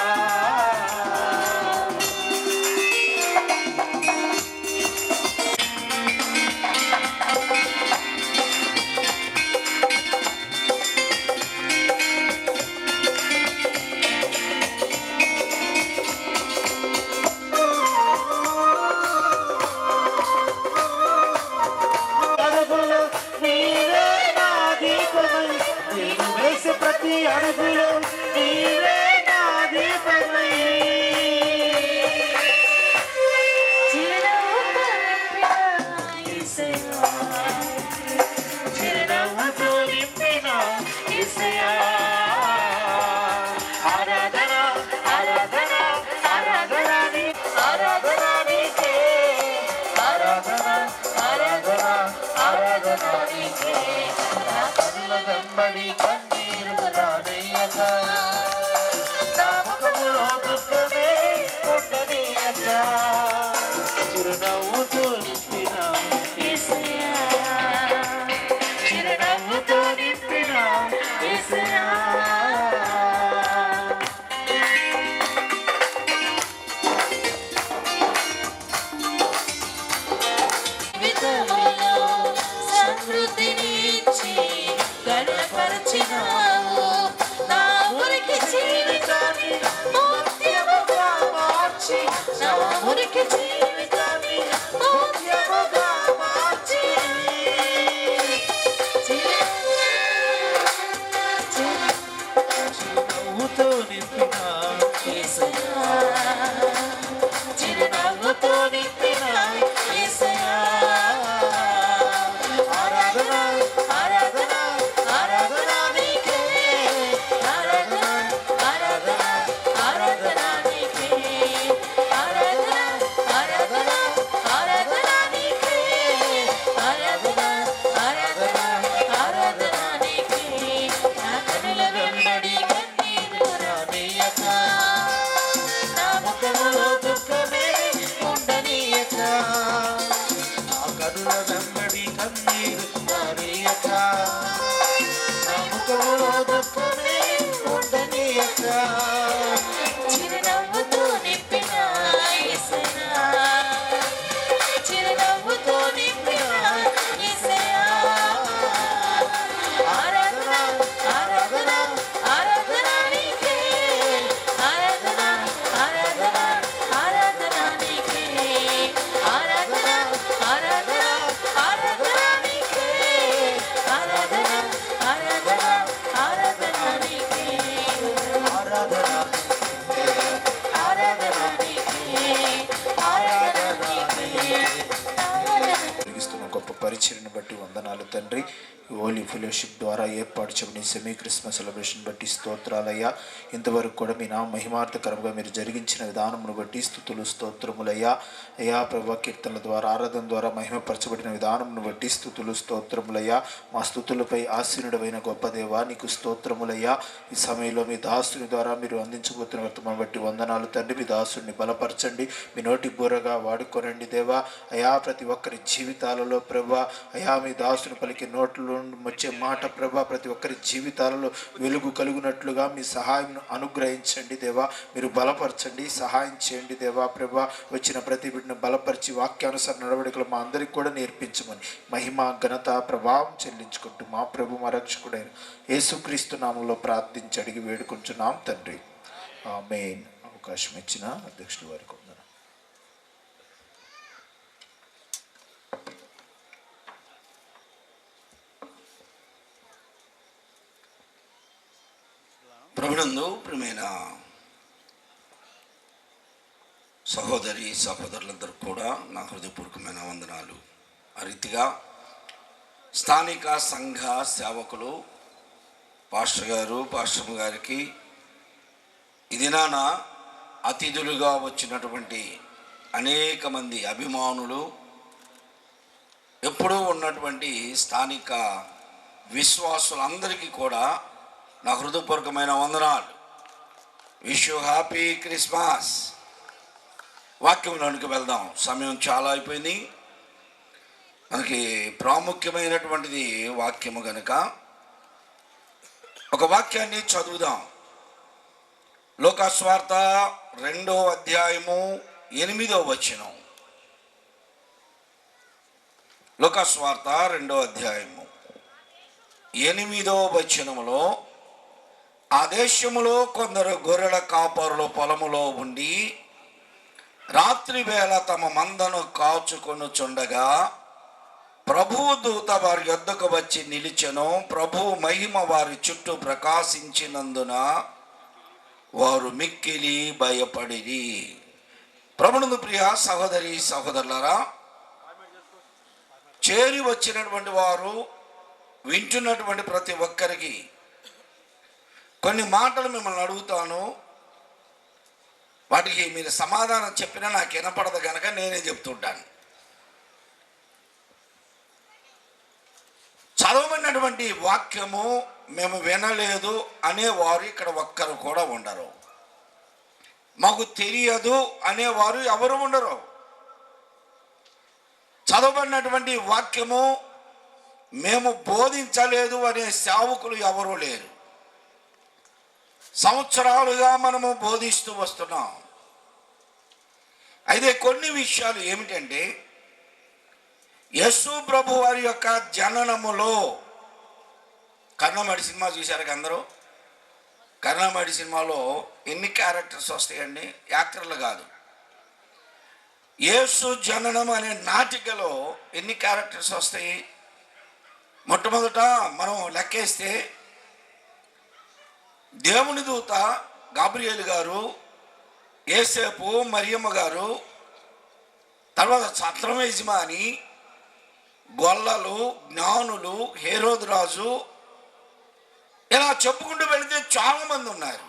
అడుగులో నీవే నా దీపమై, నేను వేసే ప్రతి అడుగులో నీవే నా దీపమై. చిరునవ్వుతో నింపిన యేసయ్యా, చిరునవ్వుతో నింపిన యేసయ్యా. ఆరాధన ఆరాధన ఆరాధన ఆరాధన నీకే, ఆరాధన ఆరాధన ఆరాధన నీకే. నా కనుల వెంబడి కన్నీరు రానయ్యక, నా ముఖములో దుఃఖమే ఉండనీయక చిరునవ్వుతో నింపిన యేసయ్యా, చిరునవ్వుతో నింపిన యేసయ్యా. జీవితంలో సమృద్ధినిచ్చి గణపరచినావు, నా ఊరికి జీవితాన్ని మోత్యముగా మార్చి, నా ఊరికి జీవితాన్ని మోత్యముగా మార్చి. చిరునవ్వుతో నింపిన యేసయ్యా, చిరునవ్వుతో నింపిన యేసయ్యా. ఆరాధన ఆరాధన ఆరాధన నీకే, ఆరాధన ఆరాధన ఆరాధన నీకే, ఆరాధన ఆరాధన ఆరాధన నీకే, ఆరాధన ఆరాధన ఆరాధన నీకే. నా కనుల వెంబడి కన్నీరు రానీయక, నా ముఖములో దుఃఖమే ఉండనీయక, నా కనుల వెంబడి కన్నీరు రానీయక, నా ముఖములో దుఃఖమే ఉండనీయక. చిరునవ్వుతో నింపిన యేసయ్యా, చిరునవ్వుతో నింపిన యేసయ్యా. ఆరాధన ఆరాధన ఆరాధన నీకే, ఆరాధన ఆరాధన ఆరాధన నీకే, ఆరాధన ఆరాధన ఆరాధన నీకే, ఆరాధన ఆరాధన ఆరాధన నీకే, ఆరాధన ఆరాధన నీకే, ఆరాధన నీకే. జరిగిస్తున్న గొప్ప పరిచర్ని బట్టి వందనాలు తండ్రి. హోలీ ఫెలోషిప్ ద్వారా ఏర్పాటు చేయబడిన సెమీ క్రిస్మస్ సెలబ్రేషన్ బట్టి స్తోత్రాలయ్యా. ఇంతవరకు కూడా మీ నా మహిమార్థకరంగా మీరు జరిగించిన విధానమును బట్టి స్తుతులు స్తోత్రములయ్యా. అయ్యా ప్రభా, కీర్తనల ద్వారా ఆరాధన ద్వారా మహిమపరచబడిన విధానమును బట్టి స్తుతులు స్తోత్రములయ్యా. మా స్తుతులపై ఆసీనుడమైన గొప్ప దేవా నీకు స్తోత్రములయ్యా. ఈ సమయంలో మీ దాసుని ద్వారా మీరు అందించబోతున్న వర్తమానం బట్టి వందనాలు తండ్రి. మీ దాసుని బలపరచండి, మీ నోటి బూరగా వాడుకోనండి దేవా. అయా ప్రతి ఒక్కరి జీవితాలలో ప్రభా, అయా మీ దాసుని పలికి నోట్లో వచ్చే మాట ప్రభా ప్రతి ఒక్కరి జీవితాలలో వెలుగు కలుగునట్లుగా మీ సహాయం అనుగ్రహించండి దేవా. మీరు బలపరచండి, సహాయం చేయండి దేవా. ప్రభా వచ్చిన ప్రతి బిడ్డను బలపరిచి వాక్యానుసార నడవడికలు మా అందరికి కూడా నేర్పించమని మహిమ ఘనత ప్రభావం చెల్లించుకుంటూ మా ప్రభు మా రక్షకుడైన యేసుక్రీస్తు నామంలో ప్రార్థించి అడిగి వేడుకుంటున్నాం తండ్రి. ఆమేన్. అవకాశం ఇచ్చిన అధ్యక్షుడి వారికి వందనాలు. ప్రభునందు ప్రియమైన సహోదరి సహోదరులందరూ కూడా నా హృదయపూర్వకమైన వందనాలు. ఆ రీతిగా స్థానిక సంఘ సేవకులు పాస్టర్ గారు, పాస్టర్ గారికి ఈ దినాన అతిథులుగా వచ్చినటువంటి అనేక మంది అభిమానులు, ఎప్పుడూ ఉన్నటువంటి స్థానిక విశ్వాసులందరికీ కూడా నా హృదయపూర్వకమైన వందనాలు. Wish you happy Christmas. వాక్యంలోనికి వెళ్దాం, సమయం చాలా అయిపోయింది. మనకి ప్రాముఖ్యమైనటువంటిది వాక్యము కనుక ఒక వాక్యాన్ని చదువుదాం. లోకాస్వార్త 2వ అధ్యాయము 8వ వచనం. లోకాస్వార్త 2వ అధ్యాయము 8వ వచనములో, ఆ దేశములో కొందరు గొర్రెల కాపరులు పొలములో ఉండి రాత్రి వేళ తమ మందను కాచుకొనుచుండగా ప్రభువు దూత వారి యొద్దకు వచ్చి నిలిచెను. ప్రభువు మహిమ వారి చుట్టూ ప్రకాశించినందున వారు మిక్కిలి భయపడిరి. ప్రభునందు ప్రియ సహోదరి సహోదరులారా, చేరి వచ్చినటువంటి వారు, వింటున్నటువంటి ప్రతి ఒక్కరికి కొన్ని మాటలు మిమ్మల్ని అడుగుతాను. వాటికి మీరు సమాధానం చెప్పినా నాకు వినపడదు కనుక నేనే చెప్తుంటాను. చదవబడినటువంటి వాక్యము మేము వినలేదు అనేవారు ఇక్కడ ఒక్కరు కూడా ఉండరు. మాకు తెలియదు అనేవారు ఎవరు ఉండరు. చదవబడినటువంటి వాక్యము మేము బోధించలేదు అనే సేవకులు ఎవరూ లేరు. సంవత్సరాలుగా మనము బోధిస్తూ వస్తున్నాం. అయితే కొన్ని విషయాలు ఏమిటంటే, యేసు ప్రభు వారి యొక్క జననములో, కర్ణమడి సినిమా చూశారు అందరూ? కర్ణమడి సినిమాలో ఎన్ని క్యారెక్టర్స్ వస్తాయండి? యాక్టర్లు కాదు. యేసు జననం అనే నాటికలో ఎన్ని క్యారెక్టర్స్ వస్తాయి? మొట్టమొదట మనం లెక్కేస్తే దేవుని దూత గాబ్రియేలు గారు, యేసేపు, మరియమ్మ గారు, తర్వాత సత్రం యజమాని, గొల్లలు, జ్ఞానులు, హేరోదు రాజు, ఇలా చెప్పుకుంటూ వెళితే చాలా మంది ఉన్నారు.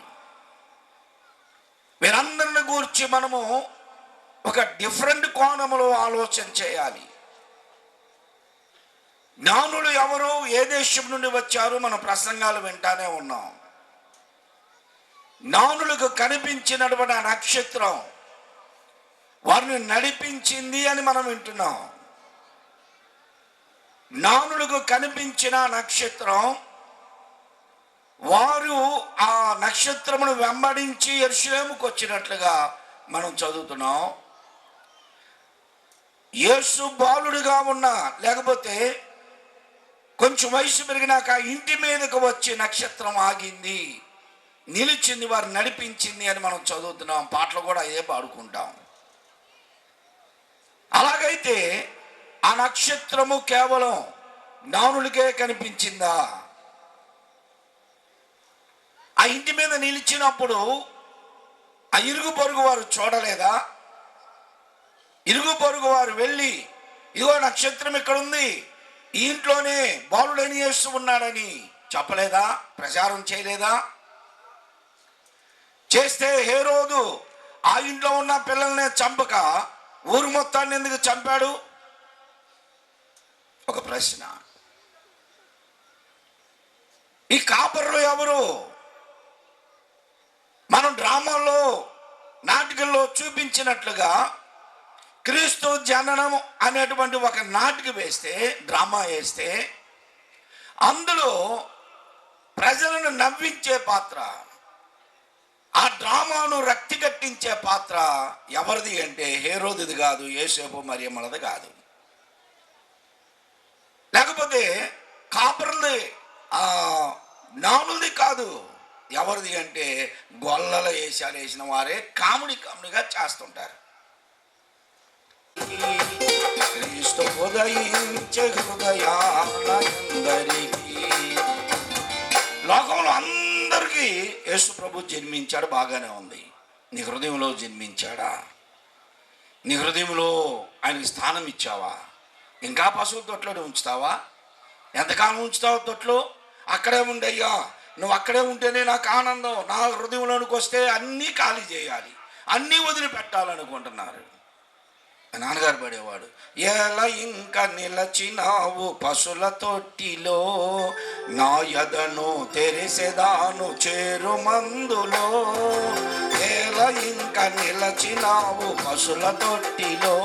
వీరందరిని గురించి మనము ఒక డిఫరెంట్ కోణంలో ఆలోచన చేయాలి. జ్ఞానులు ఎవరు, ఏ దేశం నుండి వచ్చారు, మన ప్రసంగాలు వింటానే ఉన్నాం. జ్ఞానులకు కనిపించినటువంటి ఆ నక్షత్రం వారిని నడిపించింది అని మనం వింటున్నాం. జ్ఞానులకు కనిపించిన నక్షత్రం, వారు ఆ నక్షత్రమును వెంబడించి యెరూషలేముకు వచ్చినట్లుగా మనం చదువుతున్నాం. యేసు బాలుడిగా ఉన్న, లేకపోతే కొంచెం వయసు పెరిగినాక ఇంటి మీదకు వచ్చి నక్షత్రం ఆగింది, నిలిచింది, వారు నడిపించింది అని మనం చదువుతున్నాం. పాటలు కూడా అదే పాడుకుంటాం. అలాగైతే ఆ నక్షత్రము కేవలం జ్ఞానులకే కనిపించిందా? ఆ ఇంటి మీద నిలిచినప్పుడు ఆ ఇరుగు పొరుగు వారు చూడలేదా? ఇరుగు పొరుగు వారు వెళ్ళి, ఇదిగో నక్షత్రం ఇక్కడ ఉంది, ఈ ఇంట్లోనే బాలుడైన యేసు ఉన్నాడని చెప్పలేదా? ప్రచారం చేయలేదా? చేస్తే హేరోదు ఆ ఇంట్లో ఉన్న పిల్లల్నే చంపక ఊరు మొత్తాన్ని ఎందుకు చంపాడు? ఒక ప్రశ్న. ఈ కాపరులు ఎవరు? మనం డ్రామాలో, నాటికల్లో చూపించినట్లుగా క్రీస్తు జననం అనేటువంటి ఒక నాటిక వేస్తే, డ్రామా వేస్తే, అందులో ప్రజలను నవ్వించే పాత్ర, ఆ డ్రామాను రక్తి కట్టించే పాత్ర ఎవరిది అంటే హేరోదిది కాదు, యోసేపు మరియమ్మలది కాదు, లేకపోతే కాపర్లది జ్ఞానులది కాదు. ఎవరిది అంటే గొల్లల వేషాలు వేసిన వారే కామెడీగా చేస్తుంటారు. క్రీస్తు ఉదయించే హృదయాలందరికీ, లోకంలో అందరికీ యేసు ప్రభు జన్మించాడు, బాగానే ఉంది. నీ హృదయంలో జన్మించాడా? నీ హృదయంలో ఆయనకి స్థానం ఇచ్చావా? ఇంకా పశువుల తొట్లోనే ఉంచుతావా? ఎంతకాలం ఉంచుతావు తొట్లో? అక్కడే ఉండయ్యా, నువ్వు అక్కడే ఉంటేనే నాకు ఆనందం. నా హృదయంలోనికి వస్తే అన్నీ ఖాళీ చేయాలి, అన్నీ వదిలిపెట్టాలనుకుంటున్నారు. నాన్నగారు పడేవాడు, ఎలా ఇంకా నిలచినావు పశుల తొట్టిలో, నా యదను తెరిసెదాను చేరు మందులో. ఎలా ఇంకా నిలచినావు పశుల తొట్టిలో,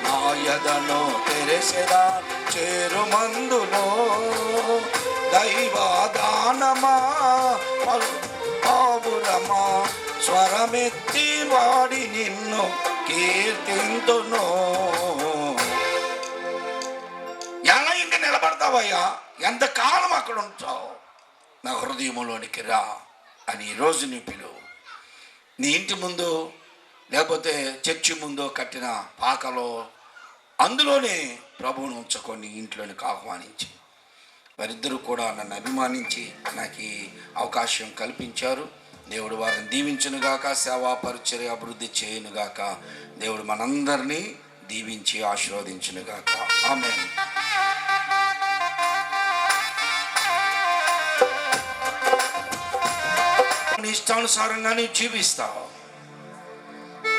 నా యదను తెరిసెదాను చేరు మందులో. దైవదానమా పావులమా స్వరమెత్తి వాడి నిన్ను కీర్తింతును. ఎలా ఇంక నిలబడతావయ్యా? ఎంతకాలం అక్కడ ఉంటావు? నా హృదయంలోనికి రా అని ఈరోజు నీ పిలువు. నీ ఇంటి ముందు లేకపోతే చర్చి ముందు కట్టిన పాకలో అందులోనే ప్రభువును ఉంచుకొని ఇంట్లోనికి ఆహ్వానించి, వారిద్దరూ కూడా నన్ను అభిమానించి నాకు ఈ అవకాశం కల్పించారు. దేవుడు వారిని దీవించునుగాక, సేవా పరిచర్య అభివృద్ధి చేయునుగాక. దేవుడు మనందరినీ దీవించి ఆశీర్వదించునుగాక. ఆమేన్. నీ ఇష్టానుసారంగా నీవు జీవిస్తావు.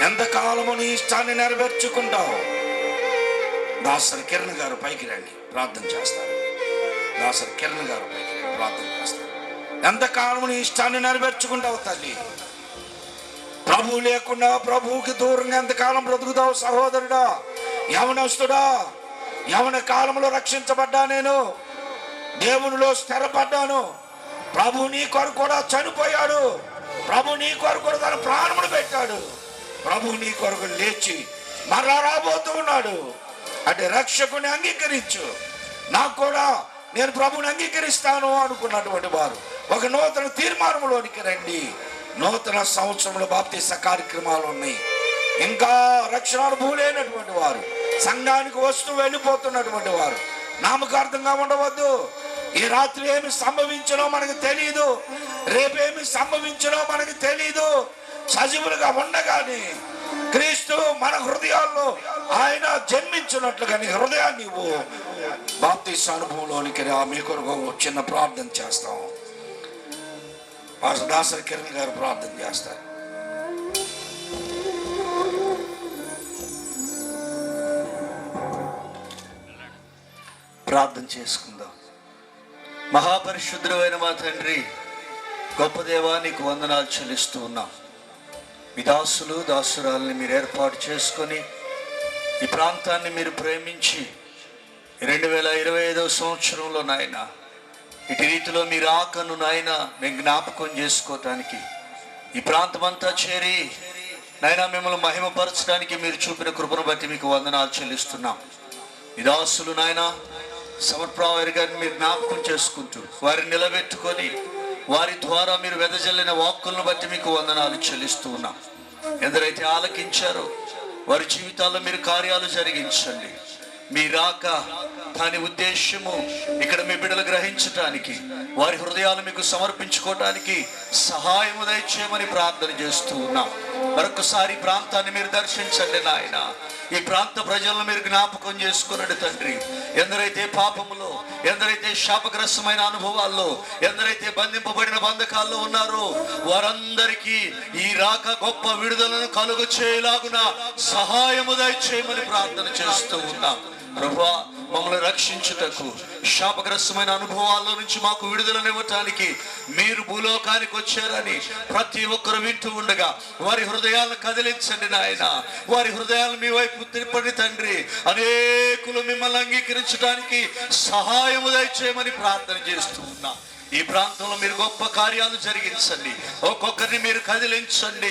ఎంతకాలము నీ ఇష్టాన్ని నెరవేర్చుకుంటావు. దాసరి కిరణ్ గారు పైకి రండి, ప్రార్థన చేస్తారు. దాసరి కిరణ్ గారు పైకి రండి, ప్రార్థన చేస్తారు. ఎంతకాలం నీ ఇష్టాన్ని నెరవేర్చుకుంటావు తల్లి? ప్రభువు లేకుండా ప్రభువుకి దూరంగా ఎంతకాలం బ్రతుకుతావు సహోదరుడా, యవనస్తుడా? యవన కాలంలో రక్షించబడ్డా, నేను దేవునిలో స్థిరపడ్డాను. ప్రభు నీ కొరకు కూడా చనిపోయాడు. ప్రభు నీ కొరకు కూడా తన ప్రాణమును పెట్టాడు. ప్రభు నీ కొరకు లేచి మరలా రాబోతూ ఉన్నాడు. అంటే రక్షకుని అంగీకరించు. నాకు కూడా నేను ప్రభుని అంగీకరిస్తాను అనుకున్నటువంటి వారు ఒక నూతన తీర్మానంలోనికి రండి. నూతన సంవత్సరంలో బాప్తీస కార్యక్రమాలు ఉన్నాయి. ఇంకా రక్షణ అనుభవం లేనటువంటి వారు, సంఘానికి వస్తూ వెళ్ళిపోతున్నటువంటి వారు నామకార్థంగా ఉండవద్దు. ఈ రాత్రి ఏమి సంభవించనో మనకు తెలియదు, రేపేమి సంభవించనో మనకు తెలియదు. సజీవులుగా ఉండగానే క్రీస్తు మన హృదయాల్లో ఆయన జన్మించినట్లుగా నీ హృదయాన్ని నువ్వు బాప్తీస అనుభవంలోనికి రా. మీ కొరకు చిన్న ప్రార్థన చేస్తాం. దాసరి కిరణ్ గారు ప్రార్థన చేస్తారు. ప్రార్థన చేసుకుందాం. మహాపరిశుద్ధుడైన మా తండ్రి, గొప్ప దేవా, నీకు వందనాలు చెల్లిస్తూ ఉన్నాం. మీ దాసులు దాసురాలని మీరు ఏర్పాటు చేసుకొని ఈ ప్రాంతాన్ని మీరు ప్రేమించి 2025వ సంవత్సరంలో నాయన ఇటు రీతిలో మీరు ఆకను నాయన మేము జ్ఞాపకం చేసుకోవటానికి ఈ ప్రాంతం అంతా చేరి నాయన మిమ్మల్ని మహిమపరచడానికి మీరు చూపిన కృపను బట్టి మీకు వందనాలు చెల్లిస్తున్నాం. ఈ దాసులు నాయన సమర్ప్రావారి గారిని మీరు జ్ఞాపకం చేసుకుంటూ వారిని నిలబెట్టుకొని వారి ద్వారా మీరు వెదజల్లిన వాక్కులను బట్టి మీకు వందనాలు చెల్లిస్తూ ఉన్నాం. ఎందరైతే ఆలకించారో వారి జీవితాల్లో మీరు కార్యాలు జరిగించండి. మీ రాక దాని ఉద్దేశము ఇక్కడ మీ బిడ్డలు గ్రహించటానికి, వారి హృదయాలు మీకు సమర్పించుకోవటానికి సహాయము దయచేయమని ప్రార్థన చేస్తూ ఉన్నాం. మరొకసారి ప్రాంతాన్ని మీరు దర్శించండి నాయన. ఈ ప్రాంత ప్రజలను మీరు జ్ఞాపకం చేసుకున్నాడు తండ్రి. ఎందరైతే పాపములో, ఎందరైతే శాపగ్రస్తమైన అనుభవాల్లో, ఎందరైతే బంధింపబడిన బంధకాల్లో ఉన్నారో వారందరికీ ఈ రాక గొప్ప విడుదలను కలుగు చేయలాగున సహాయము దయచేయమని ప్రార్థన చేస్తూ ఉన్నాం. ప్రభువా, మమ్మల్ని రక్షించుటకు, శాపగ్రస్తమైన అనుభవాల్లో నుంచి మాకు విడుదలనివ్వటానికి మీరు భూలోకానికి వచ్చారని ప్రతి ఒక్కరు వింటూ ఉండగా వారి హృదయాలను కదిలించండి నాయన. వారి హృదయాలను మీ వైపు తిప్పండి తండ్రి. అనేకులు మిమ్మల్ని అంగీకరించడానికి సహాయము దయచేయమని ప్రార్థన చేస్తూ ఉన్నా. ఈ ప్రాంతంలో మీరు గొప్ప కార్యాలు జరిగించండి. ఒక్కొక్కరిని మీరు కదిలించండి.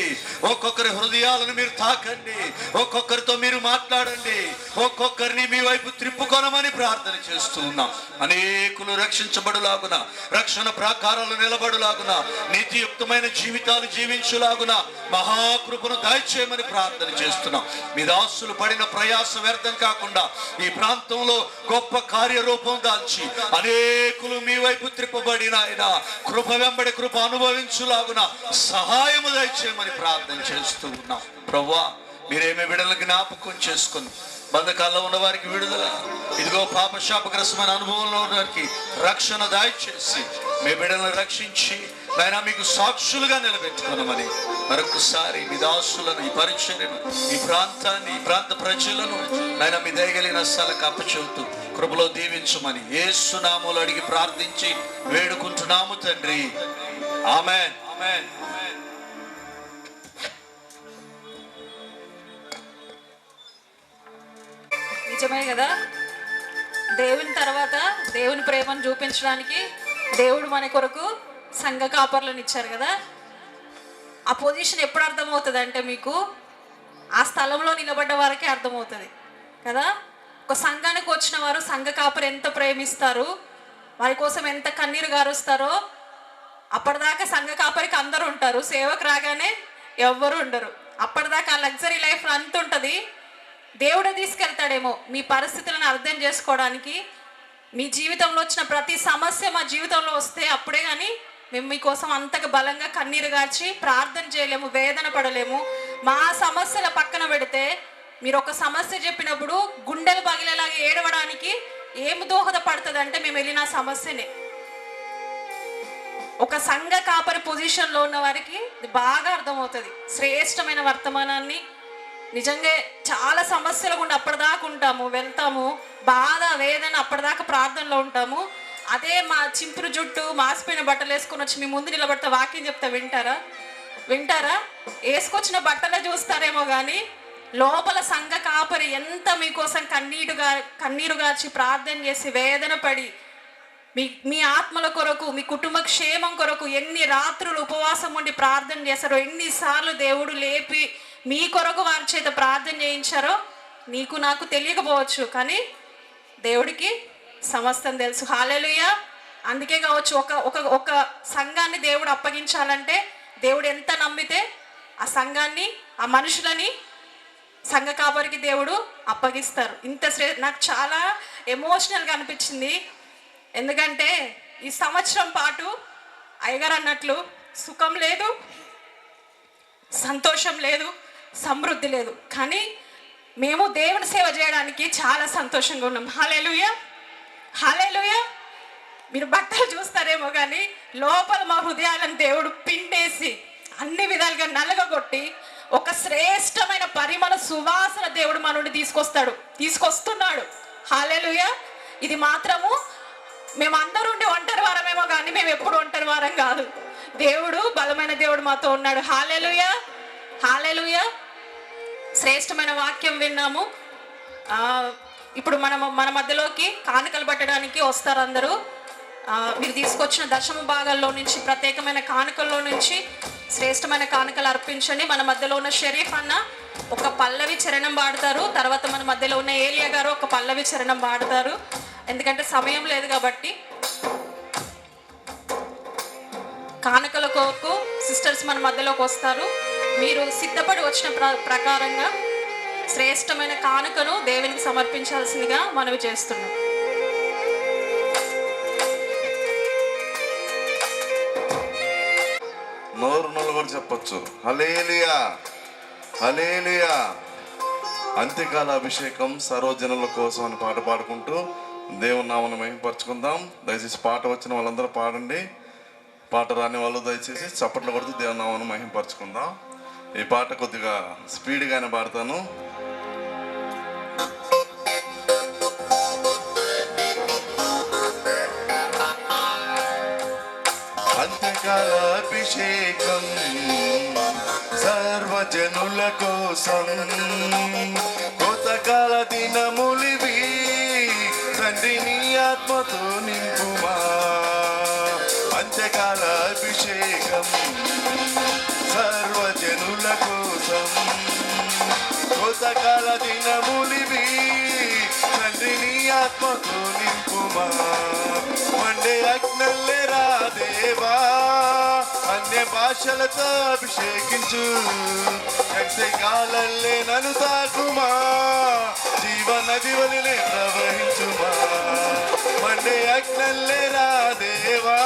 ఒక్కొక్కరి హృదయాలను మీరు తాకండి. ఒక్కొక్కరితో మీరు మాట్లాడండి. ఒక్కొక్కరిని మీ వైపు త్రిప్పుకొనమని ప్రార్థన చేస్తూ ఉన్నాం. అనేకులు రక్షించబడులాగున, రక్షణ ప్రాకారాలు నిలబడులాగున, నీతియుక్తమైన జీవితాలు జీవించులాగున మహాకృపను దయచేయమని ప్రార్థన చేస్తున్నాం. మీ దాసులు పడిన ప్రయాస వ్యర్థం కాకుండా ఈ ప్రాంతంలో గొప్ప కార్యరూపం దాల్చి అనేకులు మీ వైపు త్రిప్పబడి ఆయన కృప వెంబడి కృప అనుభవించులాగున సహాయము దయచేయమని ప్రార్థన చేస్తూ ఉన్నాం. ప్రభువా, మీరేమి బిడ్డలను జ్ఞాపకం చేసుకుని బంధకాల్లో ఉన్న వారికి విడుదల, ఇదిగో పాపశాపగ్రస్తమైన అనుభవంలో ఉన్న వారికి రక్షణ దయచేసి మీ బిడ్డలను రక్షించి నాయన మీకు సాక్షులుగా నిలబెట్టుకున్నామని మరొకసారి మీ దాసులను, ఈ పరిచర్యను, ఈ ప్రాంతాన్ని, ఈ ప్రాంత ప్రజలను నాయన మీ దయగలిగిన స్థలకు అప్పచెబుతూ కృపలో దీవించమని యేసు నామములో అడిగి ప్రార్థించి వేడుకుంటున్నాము తండ్రి. ఆమేన్. ఆమేన్. నిజమే కదా, దేవుని తర్వాత దేవుని ప్రేమను చూపించడానికి దేవుడు మన కొరకు సంఘ కాపర్లను ఇచ్చారు కదా. ఆ పొజిషన్ ఎప్పుడు అర్థమవుతుంది అంటే మీకు ఆ స్థలంలో నిలబడ్డ వారికే అర్థమవుతుంది కదా. ఒక సంఘానికి వచ్చిన వారు సంఘ కాపరి ఎంత ప్రేమిస్తారు, వారి కోసం ఎంత కన్నీరు గారుస్తారో. అప్పటిదాకా సంఘ కాపరికి అందరూ ఉంటారు, సేవకు రాగానే ఎవ్వరు ఉండరు. అప్పటిదాకా ఆ లగ్జరీ లైఫ్ అంత ఉంటుంది. దేవుడే తీసుకెళ్తాడేమో మీ పరిస్థితులను అర్థం చేసుకోవడానికి. మీ జీవితంలో వచ్చిన ప్రతి సమస్య మా జీవితంలో వస్తే అప్పుడే కానీ మేము మీకోసం అంతగా బలంగా కన్నీరు గార్చి ప్రార్థన చేయలేము, వేదన పడలేము. మా సమస్యల పక్కన పెడితే మీరు ఒక సమస్య చెప్పినప్పుడు గుండెలు పగిలేలాగా ఏడవడానికి ఏమి దోహదపడుతుంది అంటే మేము వెళ్ళిన సమస్యనే. ఒక సంఘ కాపరి పొజిషన్లో ఉన్న వారికి బాగా అర్థమవుతుంది శ్రేష్టమైన వర్తమానాన్ని. నిజంగా చాలా సమస్యలు గుండా అప్పటిదాకా ఉంటాము, వెళ్తాము, బాధ వేదన అప్పటిదాకా ప్రార్థనలో ఉంటాము. అదే మా చింపురు జుట్టు మాసిపోయిన బట్టలు వేసుకొని వచ్చి మీ ముందు నిలబడితే వాక్యం చెప్తా వింటారా? వింటారా? వేసుకొచ్చిన బట్టలే చూస్తారేమో కానీ లోపల సంఘ కాపరి ఎంత మీకోసం కన్నీరు గార్చి ప్రార్థన చేసి వేదన పడి మీ ఆత్మల కొరకు, మీ కుటుంబ క్షేమం కొరకు ఎన్ని రాత్రులు ఉపవాసం ఉండి ప్రార్థన చేశారో, ఎన్నిసార్లు దేవుడు లేపి మీ కొరకు వారి చేత ప్రార్థన చేయించారో నీకు నాకు తెలియకపోవచ్చు, కానీ దేవుడికి సమస్తం తెలుసు. హల్లెలూయా. అందుకే కావచ్చు ఒక సంఘాన్ని దేవుడు అప్పగించాలంటే దేవుడు ఎంత నమ్మితే ఆ సంఘాన్ని, ఆ మనుషులని సంఘ కాపరికి దేవుడు అప్పగిస్తారు. నాకు చాలా ఎమోషనల్గా అనిపించింది. ఎందుకంటే ఈ సంవత్సరం పాటు అయ్యగారు అన్నట్లు సుఖం లేదు, సంతోషం లేదు, సమృద్ధి లేదు, కానీ మేము దేవుని సేవ చేయడానికి చాలా సంతోషంగా ఉన్నాం. హల్లెలూయా. హల్లెలూయా. మీరు బట్టలు చూస్తారేమో కానీ లోపల మా హృదయాలను దేవుడు పిండేసి అన్ని విధాలుగా నలగగొట్టి ఒక శ్రేష్టమైన పరిమళ సువాసన దేవుడు మన నుండి తీసుకొస్తున్నాడు. హల్లెలూయా. ఇది మాత్రము మేమందరూ ఉండి ఒంటరి వారమేమో కానీ మేము ఎప్పుడు ఒంటరి వారం కాదు. దేవుడు బలమైన దేవుడు మాతో ఉన్నాడు. హల్లెలూయా. హల్లెలూయా. శ్రేష్టమైన వాక్యం విన్నాము. ఇప్పుడు మన మధ్యలోకి కానుకలు పట్టడానికి వస్తారు అందరూ. మీరు తీసుకొచ్చిన దశమ భాగాల్లో నుంచి, ప్రత్యేకమైన కానుకల్లో నుంచి శ్రేష్టమైన కానుకలు అర్పించండి. మన మధ్యలో ఉన్న షరీఫ్ అన్న ఒక పల్లవి చరణం పాడతారు. తర్వాత మన మధ్యలో ఉన్న ఏలియా గారు ఒక పల్లవి చరణం పాడతారు. ఎందుకంటే సమయం లేదు కాబట్టి. కానుకల కొరకు సిస్టర్స్ మన మధ్యలోకి వస్తారు. మీరు సిద్ధపడి వచ్చిన ప్రకారంగా శ్రేష్టమైన కానుకను దేవునికి సమర్పించాల్సిందిగా మనవి చేస్తున్నాం. నోరు నలుగురు చెప్పచ్చు హల్లెలూయా, హల్లెలూయా. అంత్యకాల అభిషేకం సర్వజనుల కోసం అని పాట పాడుకుంటూ దేవుని నామమును మహిమపరచుకుందాం. దయచేసి పాట వచ్చిన వాళ్ళందరూ పాడండి, పాట రాని వాళ్ళు దయచేసి చప్పట్లు కొడుతూ దేవుని నామమును మహిమపరచుకుందాం. ఈ పాట కొద్దిగా స్పీడ్గానే పాడతాను. అంతకాల అభిషేకం సర్వజనుల కోసం కోతకాల దినములివి తండ్రి నీ ఆత్మతో నింపుమా అంత్యకాల అభిషేకం సర్వజనుల కోసం కోతకాల దినములివి తండ్రి నీ ఆత్మతో నింపుమా మండే అగ్నల్లే రా దేవా అన్య భాషలతో అభిషేకించు కాలల్లే నన్ను తాకుమా జీవనది వలనే ప్రవహించుమా మండే అగ్నల్లే రా దేవా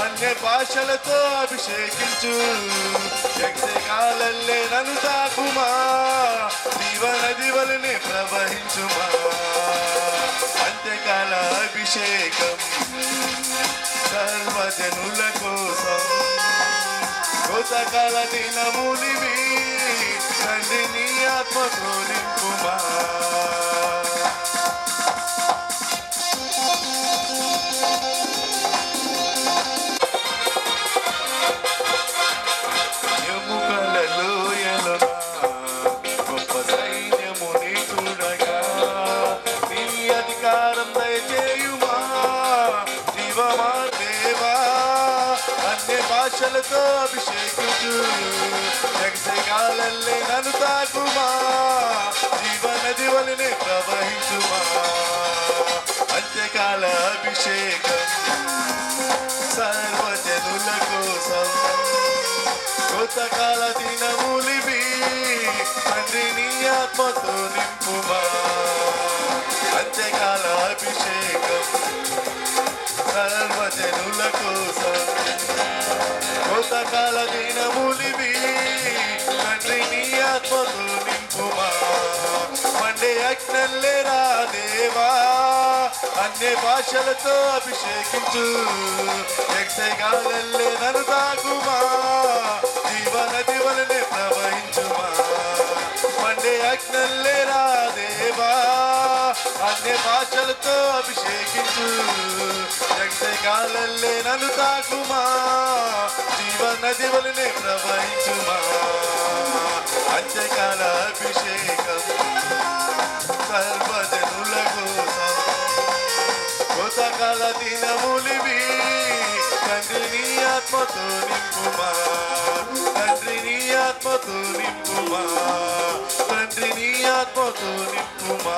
అన్య భాషలతో అభిషేకించు కాలల్లే నన్ను తాకుమా జీవనది వలనే ప్రవహించుమా అంత్యకాల అభిషేకం సర్వజనుల కోసం కోతకాల దినములివి తండ్రి నీ ఆత్మతో నింపుమా గొప్ప సైన్యముని చూడగా నీ అధికారం దయచేయుమా జీవమా దేవా అన్ని భాషలతో అభిషేకించు జగసగాలల్లే నన్ను తాకుమా జీవనది వలనే ప్రవహించుమా అంత్యకాల అభిషేకం సర్వజనుల కోసం కోతకాల దినములివి తండ్రి నీ ఆత్మతో నింపుమా అంత్యకాల అభిషేకం సర్వజనుల కోసం కోతకాల దినములివి తండ్రి నీ ఆత్మతో నింపుమా మండే అగ్నల్లే రా దేవా అన్య భాషలతో అభిషేకించు యక్షగాలల్లే నన్ను తాకుమా జీవనది వలనే ప్రవహించుమా మండే అగ్నల్లే రా దేవా అన్య భాషలతో అభిషేకించు యక్షగాలల్లే నన్ను తాకుమా జీవనది వలనే ప్రవహించుమా అంత్యకాల అభిషేకం సర్వజనుల కోసం కోతకాల దినములివి తండ్రి నీ ఆత్మతో నింపుమా తండ్రి నీ ఆత్మతో నింపుమా తండ్రి నీ ఆత్మతో నింపుమా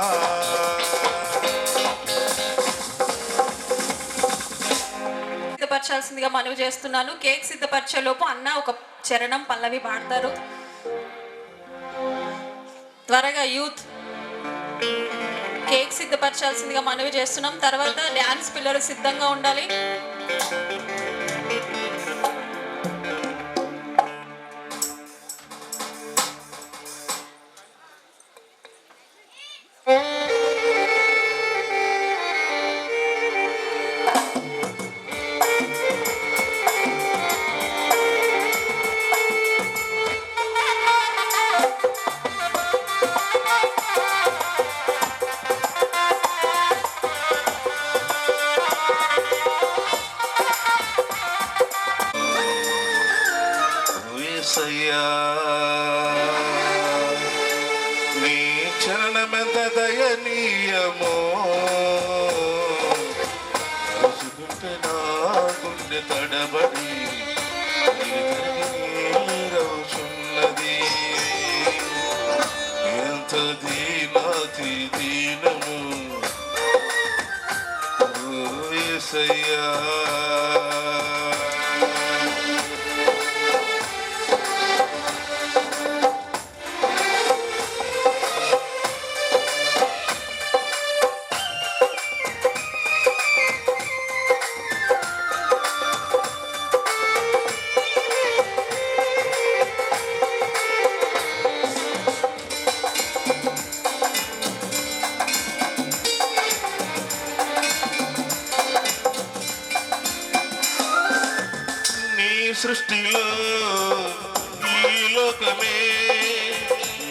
సిద్ధపరచాల్సిందిగా మనవి చేస్తున్నాను. కేక్ సిద్ధపరచేలోపు అన్న ఒక చరణం పల్లవి పాడతారు. త్వరగా యూత్ కేక్ సిద్ధపరచాల్సిందిగా మనవి చేస్తున్నాం. తర్వాత డ్యాన్స్ పిల్లలు సిద్ధంగా ఉండాలి. నీ చరణమెంత దయనీయమో నా గుండె తడబడి రవుచున్నది ఎంత దీనాతి దీనము యేసయ్యా సృష్టిలో ఈ లోకమే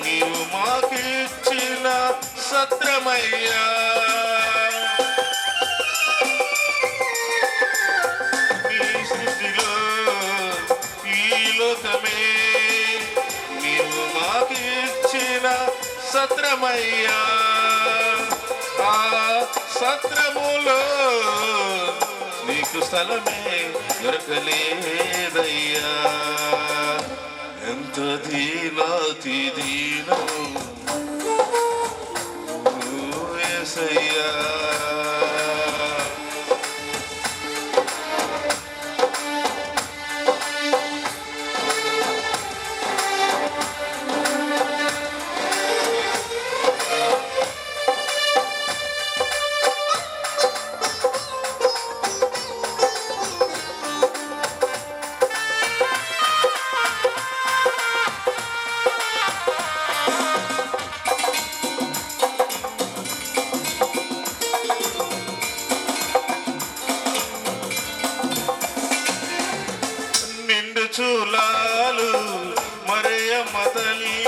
నీవు మాకిచ్చిన సత్రమయ్యా నీ సృష్టి సత్రమయ్యా, ఆ సత్రములో నీకు స్థలమే దొరకలేదయ్యా. ఎంత దీనాతి దీనము యేసయ్యా. చూలాలు మరియమ్మ తల్లి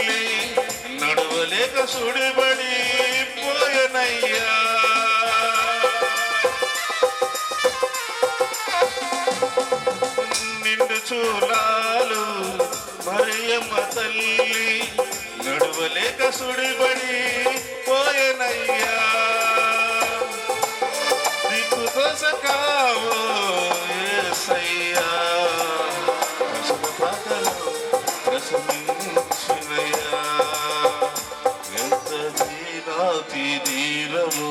నడువలేక సుడిబడి పోయనయ్యా. నిండు చూలాలు మరియమ్మ తల్లి నడువలేక సుడిబడి పోయనయ్యా. దిక్కు తోసకావో యేసయ్యా, ప్రసమించినయ్యా. ఎంత దీనాతి దీనము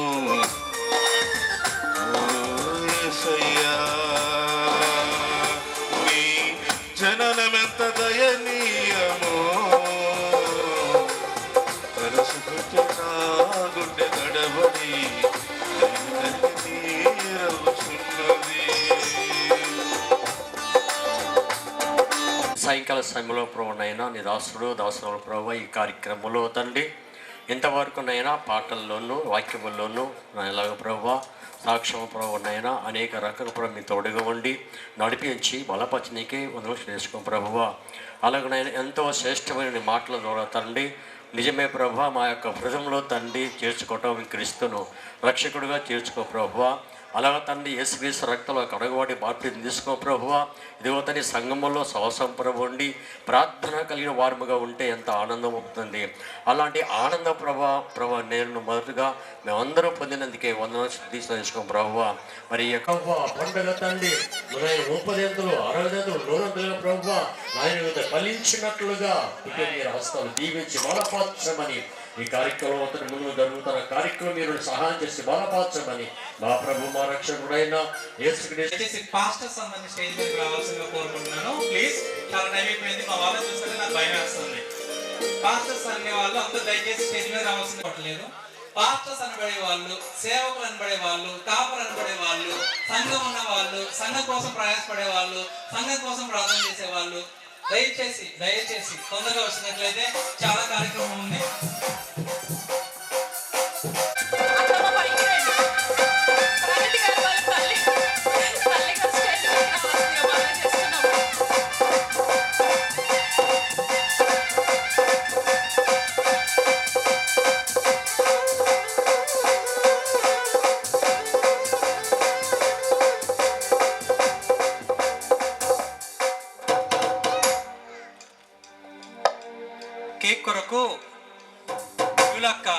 యేసయ్యా. నీ జననమెంత దయనీయమో తలసుకుంటే నా గుండె గడబడి నీరవుచున్నది. సాయంకాల సమయంలో ప్రభునైనా నీ దాసుడు దాసుల ప్రభు ఈ కార్యక్రమంలో తండ్రి ఇంతవరకునైనా పాటల్లోనూ వాక్యముల్లోనూ ఎలాగ ప్రభు సాక్ష్యం ప్రభునైనా అనేక రకాల ప్రభు మీ తోడుగా ఉండి నడిపించి బలపరిచినీకే వందలు చేసుకో ప్రభువ. అలాగనైనా ఎంతో శ్రేష్టమైన నీ మాటల ద్వారా తండ్రి నిజమే ప్రభు మా యొక్క హృదయంలో తండ్రి చేర్చుకోవటం క్రీస్తును రక్షకుడిగా చేర్చుకో ప్రభువ. అలాగ తండ్రి యేసుక్రీస్తు రక్తంలో కడగవాడి బాప్తిజం తీసుకో ప్రభువ. ఇదిగో తండ్రి సంఘములో సవసం ప్రభు ఉండి ప్రార్థన కలిగిన వారముగా ఉంటే ఎంత ఆనందం అవుతుంది. అలాంటి ఆనంద ప్రభ నేను మొదటగా మేమందరం పొందినందుకే వందనాలు తీసుకో ప్రభువ. మరి పండుగ తండ్రి రూపదేంతులు అరవదంతులు నూరంతులుగా ప్రభువ ఆయన ఫలించినట్లుగా హస్తాలు దీవించి బలపరచమని ఈ కార్యక్రమం అతని ముందు జరుగుతున్న కార్యక్రమం మీరు సహాయం చేసి బలపరచమని మా ప్రభు మా రక్షకుడైన దయచేసి పాస్టర్స్ అందరినీ స్టేజ్ మీదకి రావాల్సిందిగా కోరుకుంటున్నాను. ప్లీజ్, చాలా టైం అయిపోయింది. మా వాళ్ళని చూస్తుంటే నాకు భయం వేస్తుంది. పాస్టర్స్ అనే వాళ్ళు అందరూ దయచేసి స్టేజ్ మీద రావాల్సింది పట్టలేదు. పాస్టర్స్ అనబడే వాళ్ళు, సేవకులు అనబడే వాళ్ళు, కాపర్ అనబడే వాళ్ళు, సంఘం ఉన్న వాళ్ళు, సంఘం కోసం ప్రయాసపడే వాళ్ళు, సంఘం కోసం ప్రార్థన చేసే వాళ్ళు దయచేసి తొందరగా వచ్చినట్లయితే చాలా కార్యక్రమం ఉంది. కేక్ కొరకు వీళ్ళక్క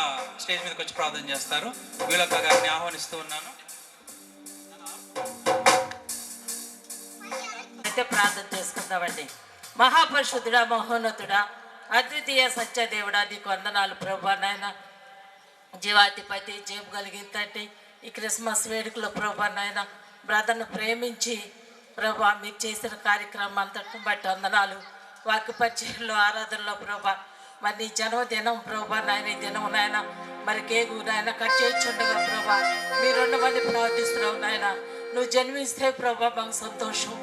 స్టేజ్ మీదకి వచ్చి ప్రార్థన చేస్తారు. వీళ్ళక్క గారిని ఆహ్వానిస్తూ ఉన్నాను. అయితే ప్రార్థన చేసుకుందామండి. మహాపరిశుద్ధుడా, మహోన్నతుడా, అద్వితీయ సత్యదేవుడా, నీకు వందనాలు ప్రభా. నాయన జీవాధిపతి, జీవం కలిగిన తండ్రి, ఈ క్రిస్మస్ వేడుకలో ప్రభా నాయన బ్రదర్ను ప్రేమించి ప్రభా మీరు చేసిన కార్యక్రమం అంతటిని బట్టి వందనాలు. వాక్య పరిచయంలో ఆరాధనలో ప్రభా మరి నీ జన్మదినం ప్రభా నాయన ఈ దినం నాయన మరి కేకు నాయన కట్ చేయించుండగా ప్రభా మీరు 2 మంది ప్రార్థిస్తున్నావు నాయన. నువ్వు జన్మిస్తే ప్రభా మాకు సంతోషం.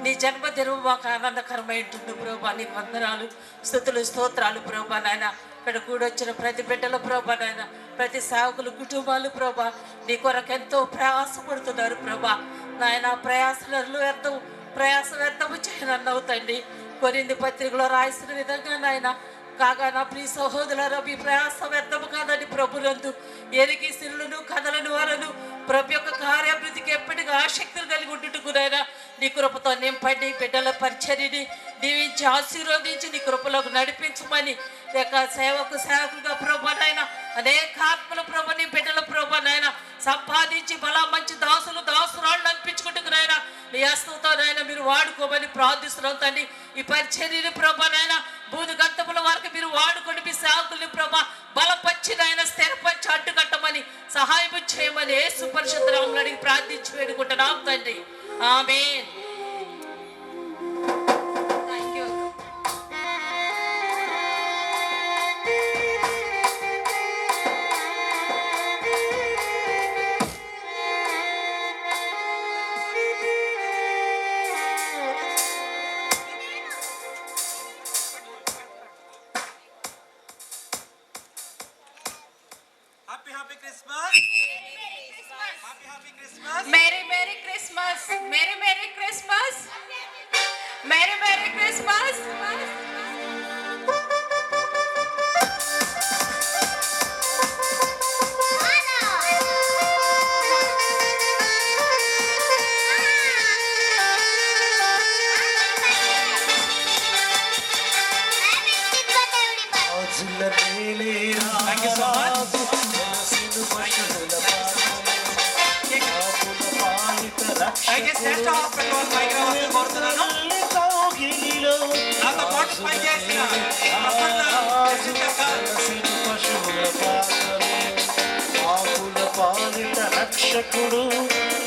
నీ జన్మదినం మాకు ఆనందకరమై ఉంటుంది ప్రభా. నీకు వందనాలు, స్తుతులు, స్తోత్రాలు ప్రభా నాయన. ఇక్కడ కూడొచ్చిన ప్రతి బిడ్డల ప్రభా నాయన, ప్రతి సేవకులు కుటుంబాలు ప్రభా నీ కొరకు ఎంతో ప్రయాసపడుతున్నారు ప్రభా నాయన. ప్రయాస వ్యర్థము చేయనన్నావు తండ్రి. కొరింథీ పత్రికలో రాసిన విధంగా నాయన కాగా నా ప్రియ సహోదరులారా, మీ ప్రయాస వ్యర్థము కాదని ప్రభునందు ఎరిగి సిరులను కథలను వరను ప్రభు యొక్క కార్యాభివృద్ధికి ఎప్పటికీ ఆసక్తులు కలిగి ఉంటుకునైనా నీ కృపతో నింపండి. బిడ్డల పరిచర్యని దీవించి ఆశీర్వదించి నీ కృపలోకి నడిపించమని సేవకులుగా ప్రభానైనా అనేక ఆత్మల ప్రభు నీ బిడ్డల ప్రభానైనా సంపాదించి బలా మంచి దాసురాళ్ళు అనిపించుకుంటున్నాయినా నీ హస్తంతోనైనా మీరు వాడుకోమని ప్రార్థిస్తున్నాం తండ్రి. ఈ పరిచర్యని ప్రభానైనా బూది గంతముల వరకు మీరు వాడుకొని మీ సేవకుల్ని ప్రభా బలపరిచినైనా స్థిరపరిచి అడ్డుకట్టమని సహాయం చేయమని యేసు పరిశుద్ధ నామములో అడిగి ప్రార్థించి వేడుకుంటున్నాం తండ్రి. ఆమేన్. Happy Christmas. Happy Christmas. Merry Christmas. Merry Christmas. Merry Christmas. Thank you so much. అయితే శ్రేష్ఠ హాస్పిటల్ వాళ్ళు పైకి రావాల్సింది కోరుతున్నాను. నాతో పాటు పనిచేసిన రక్షకుడు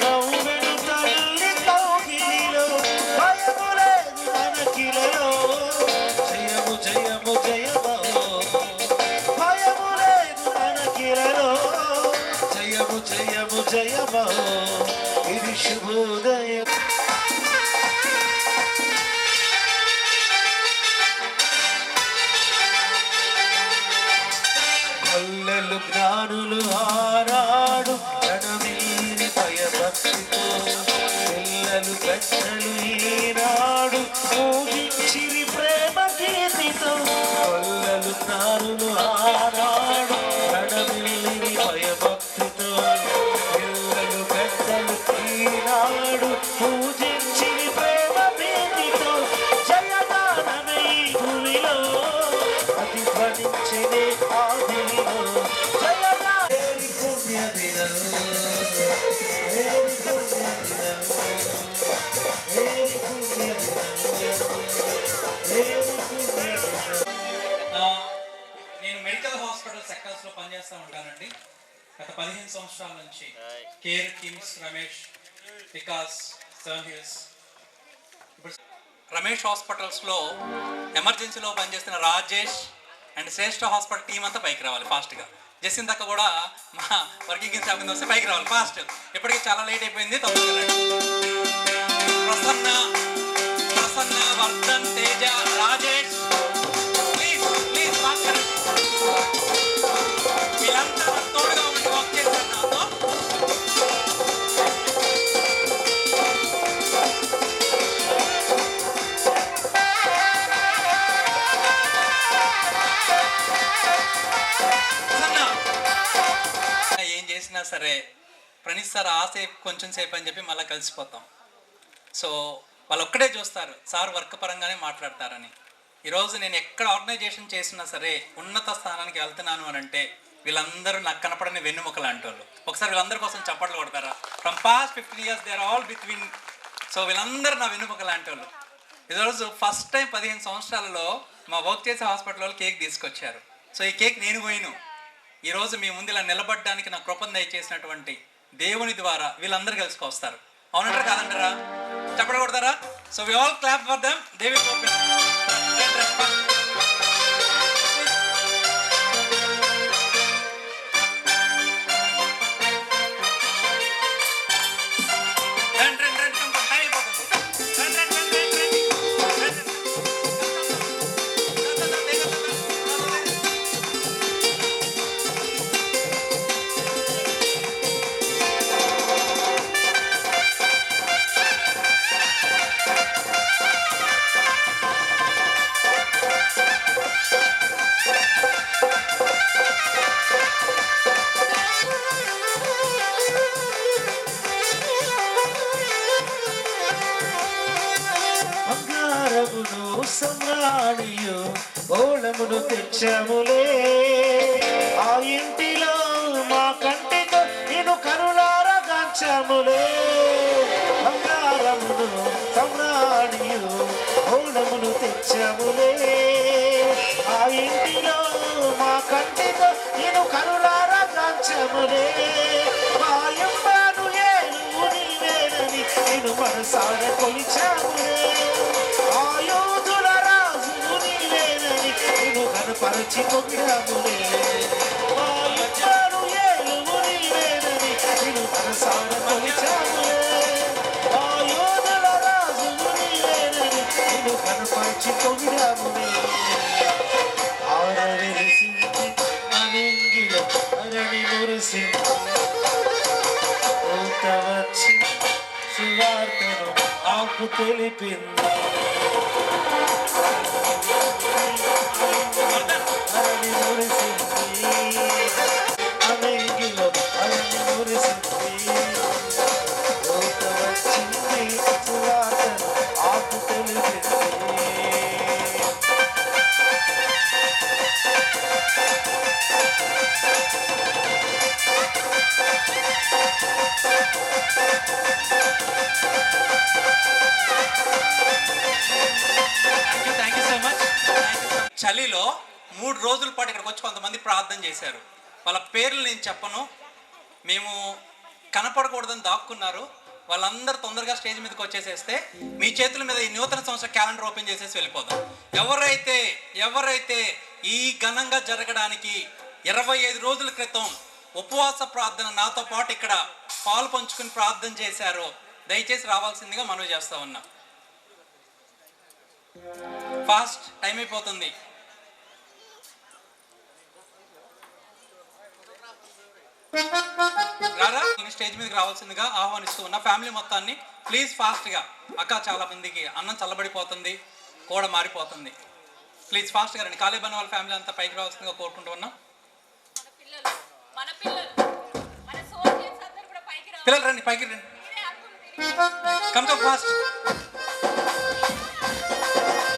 నవ్వును తల్లి కౌగిలిలో భయము లేదు మనకిలలో జయము జయము జయమో భయము లేదు మనకిలలో జయము జయము జయమో ఇది శుభోదయం. గొల్లలు జ్ఞానులు ఆనాడు రణమీరి భయభక్తితో పిల్లలు పెద్దలు ఈనాడు పూజించిరి ప్రేమ గీతితో గొల్లలు జ్ఞానులు ఆనాడు రణమీరి భయభక్తితో పిల్లలు పెద్దలు ఈనాడు పూజించిరి ప్రేమ గీతితో జయగానమే ఈ భూమిలో ప్రతిధ్వనించనే ఆదిలో జయగా ఏరి పుణ్య దినం ఏరి పుణ్య దినం ఏరి పుణ్య దినం ఏరి పుణ్య దినం. నేను మెడికల్ హాస్పిటల్ సెక్టర్స్ లో పనిచేస్తూ ఉంటానండి. గత 15 సంవత్సరాల నుంచి Care KIMS Ramesh Vikas Sun Hills Ramesh హాస్పిటల్స్లో ఎమర్జెన్సీలో పనిచేస్తున్న Rajesh and Shreshta hospital team అంతా పైకి రావాలి ఫాస్ట్గా. జస్టిన్ దాకా కూడా మా వర్కింగ్ స్టాఫ్ కింద వస్తే పైకి రావాలి ఫాస్ట్. ఇప్పటికీ చాలా లేట్ అయిపోయింది. తొందరగా ప్రసన్న వర్ధన్ తేజ రాజేష్ ప్లీజ్ ప్లీజ్ వీళ్ళంతా తోడుగా ఉండి వర్క్ చేశారు నాతో. ఏం చేసినా సరే ప్రణీత్ సార్ ఆసేపు కొంచెం సేపు అని చెప్పి మళ్ళీ కలిసిపోతాం. సో వాళ్ళు ఒక్కడే చూస్తారు సార్ వర్క్ పరంగానే మాట్లాడతారని. ఈరోజు నేను ఎక్కడ ఆర్గనైజేషన్ చేసినా సరే ఉన్నత స్థానానికి వెళ్తున్నాను అని అంటే వీళ్ళందరూ నాకు కనపడని వెన్నుముకలు అంటోళ్ళు. ఒకసారి వీళ్ళందరి కోసం చప్పట్లు కొడతారా? From past 15 years they are all between. So వీళ్ళందరూ నా వెన్నుముకలు అంటోళ్ళు. ఈరోజు ఫస్ట్ టైం 15 సంవత్సరాలలో మా వర్క్ చేసే హాస్పిటల్ వాళ్ళు కేక్ తీసుకొచ్చారు. సో ఈ కేక్ నేను పోయిను. ఈరోజు మీ ముందు ఇలా నిలబడడానికి నా కృపను దయచేసినటువంటి దేవుని ద్వారా వీళ్ళందరూ కలిసికొస్తారు. అవునంటారా కాదంటారా? చప్పట్లు కొడతారా? So we all clap for them. They will open. బంగారమును సమ్రాణియు ఓళ ఓనమును తెచ్చాములే ఆ ఇంటిలో మా కంటితో నేను కరులారా గాంచాములే బంగారమును సమ్రాణియు ఓనమును తెచ్చాములే ఆ ఇంటిలో మా కంటితో నేను కరులారా గాంచాములే మాయమ్మాను ఏలు నీవేనని నేను మనసార కొలిచాములే ఆయుధుల రాజు నీవేనని నేను కనపరచి పొగిడాములే మాయమ్మాను ఏలు నీవేనని నేను మనసార కొలిచాములే ఆయుధుల రాజు నీవేనని నేను కనపరచి పొగిడాములే ఆరవేసింది అనింగిలో అరణి మురిసింది ఊత వచ్చి సువార్తను ఆకు తెలిపింది అరణి మురిసింది అనింగిలో అరణి మురిసింది ఊత వచ్చింది సువార్తను ఆకు తెలిపింది థ్యాంక్ యూ సో మచ్. చలిలో 3 రోజుల పాటు ఇక్కడికి వచ్చి కొంతమంది ప్రార్థన చేశారు. వాళ్ళ పేర్లు నేను చెప్పను, మేము కనపడకూడదని దాక్కున్నారు. వాళ్ళందరూ తొందరగా స్టేజ్ మీదకి వచ్చేసేస్తే మీ చేతుల మీద ఈ నూతన సంవత్సర క్యాలెండర్ ఓపెన్ చేసేసి వెళ్ళిపోదాం. ఎవరైతే ఈ ఘనంగా జరగడానికి 25 రోజుల క్రితం ఉపవాస ప్రార్థన నాతో పాటు ఇక్కడ పాలు పంచుకుని ప్రార్థన చేశారో దయచేసి రావాల్సిందిగా మనవి చేస్తా ఉన్నా. ఫాస్ట్ టైం అయిపోతుంది. రారా స్టేజ్ మీదకి రావాల్సిందిగా ఆహ్వానిస్తూ ఉన్న ఫ్యామిలీ మొత్తాన్ని ప్లీజ్ ఫాస్ట్గా. అక్క చాలా మందికి అన్నం చల్లబడిపోతుంది, కూడ మారిపోతుంది. ప్లీజ్ ఫాస్ట్గా రండి. కాలేబన్ వాళ్ళ ఫ్యామిలీ అంతా పైకి రావాల్సిందిగా కోరుకుంటూ ఉన్నాం. పిల్లలు రండి, పైకి రండి. Come to fast.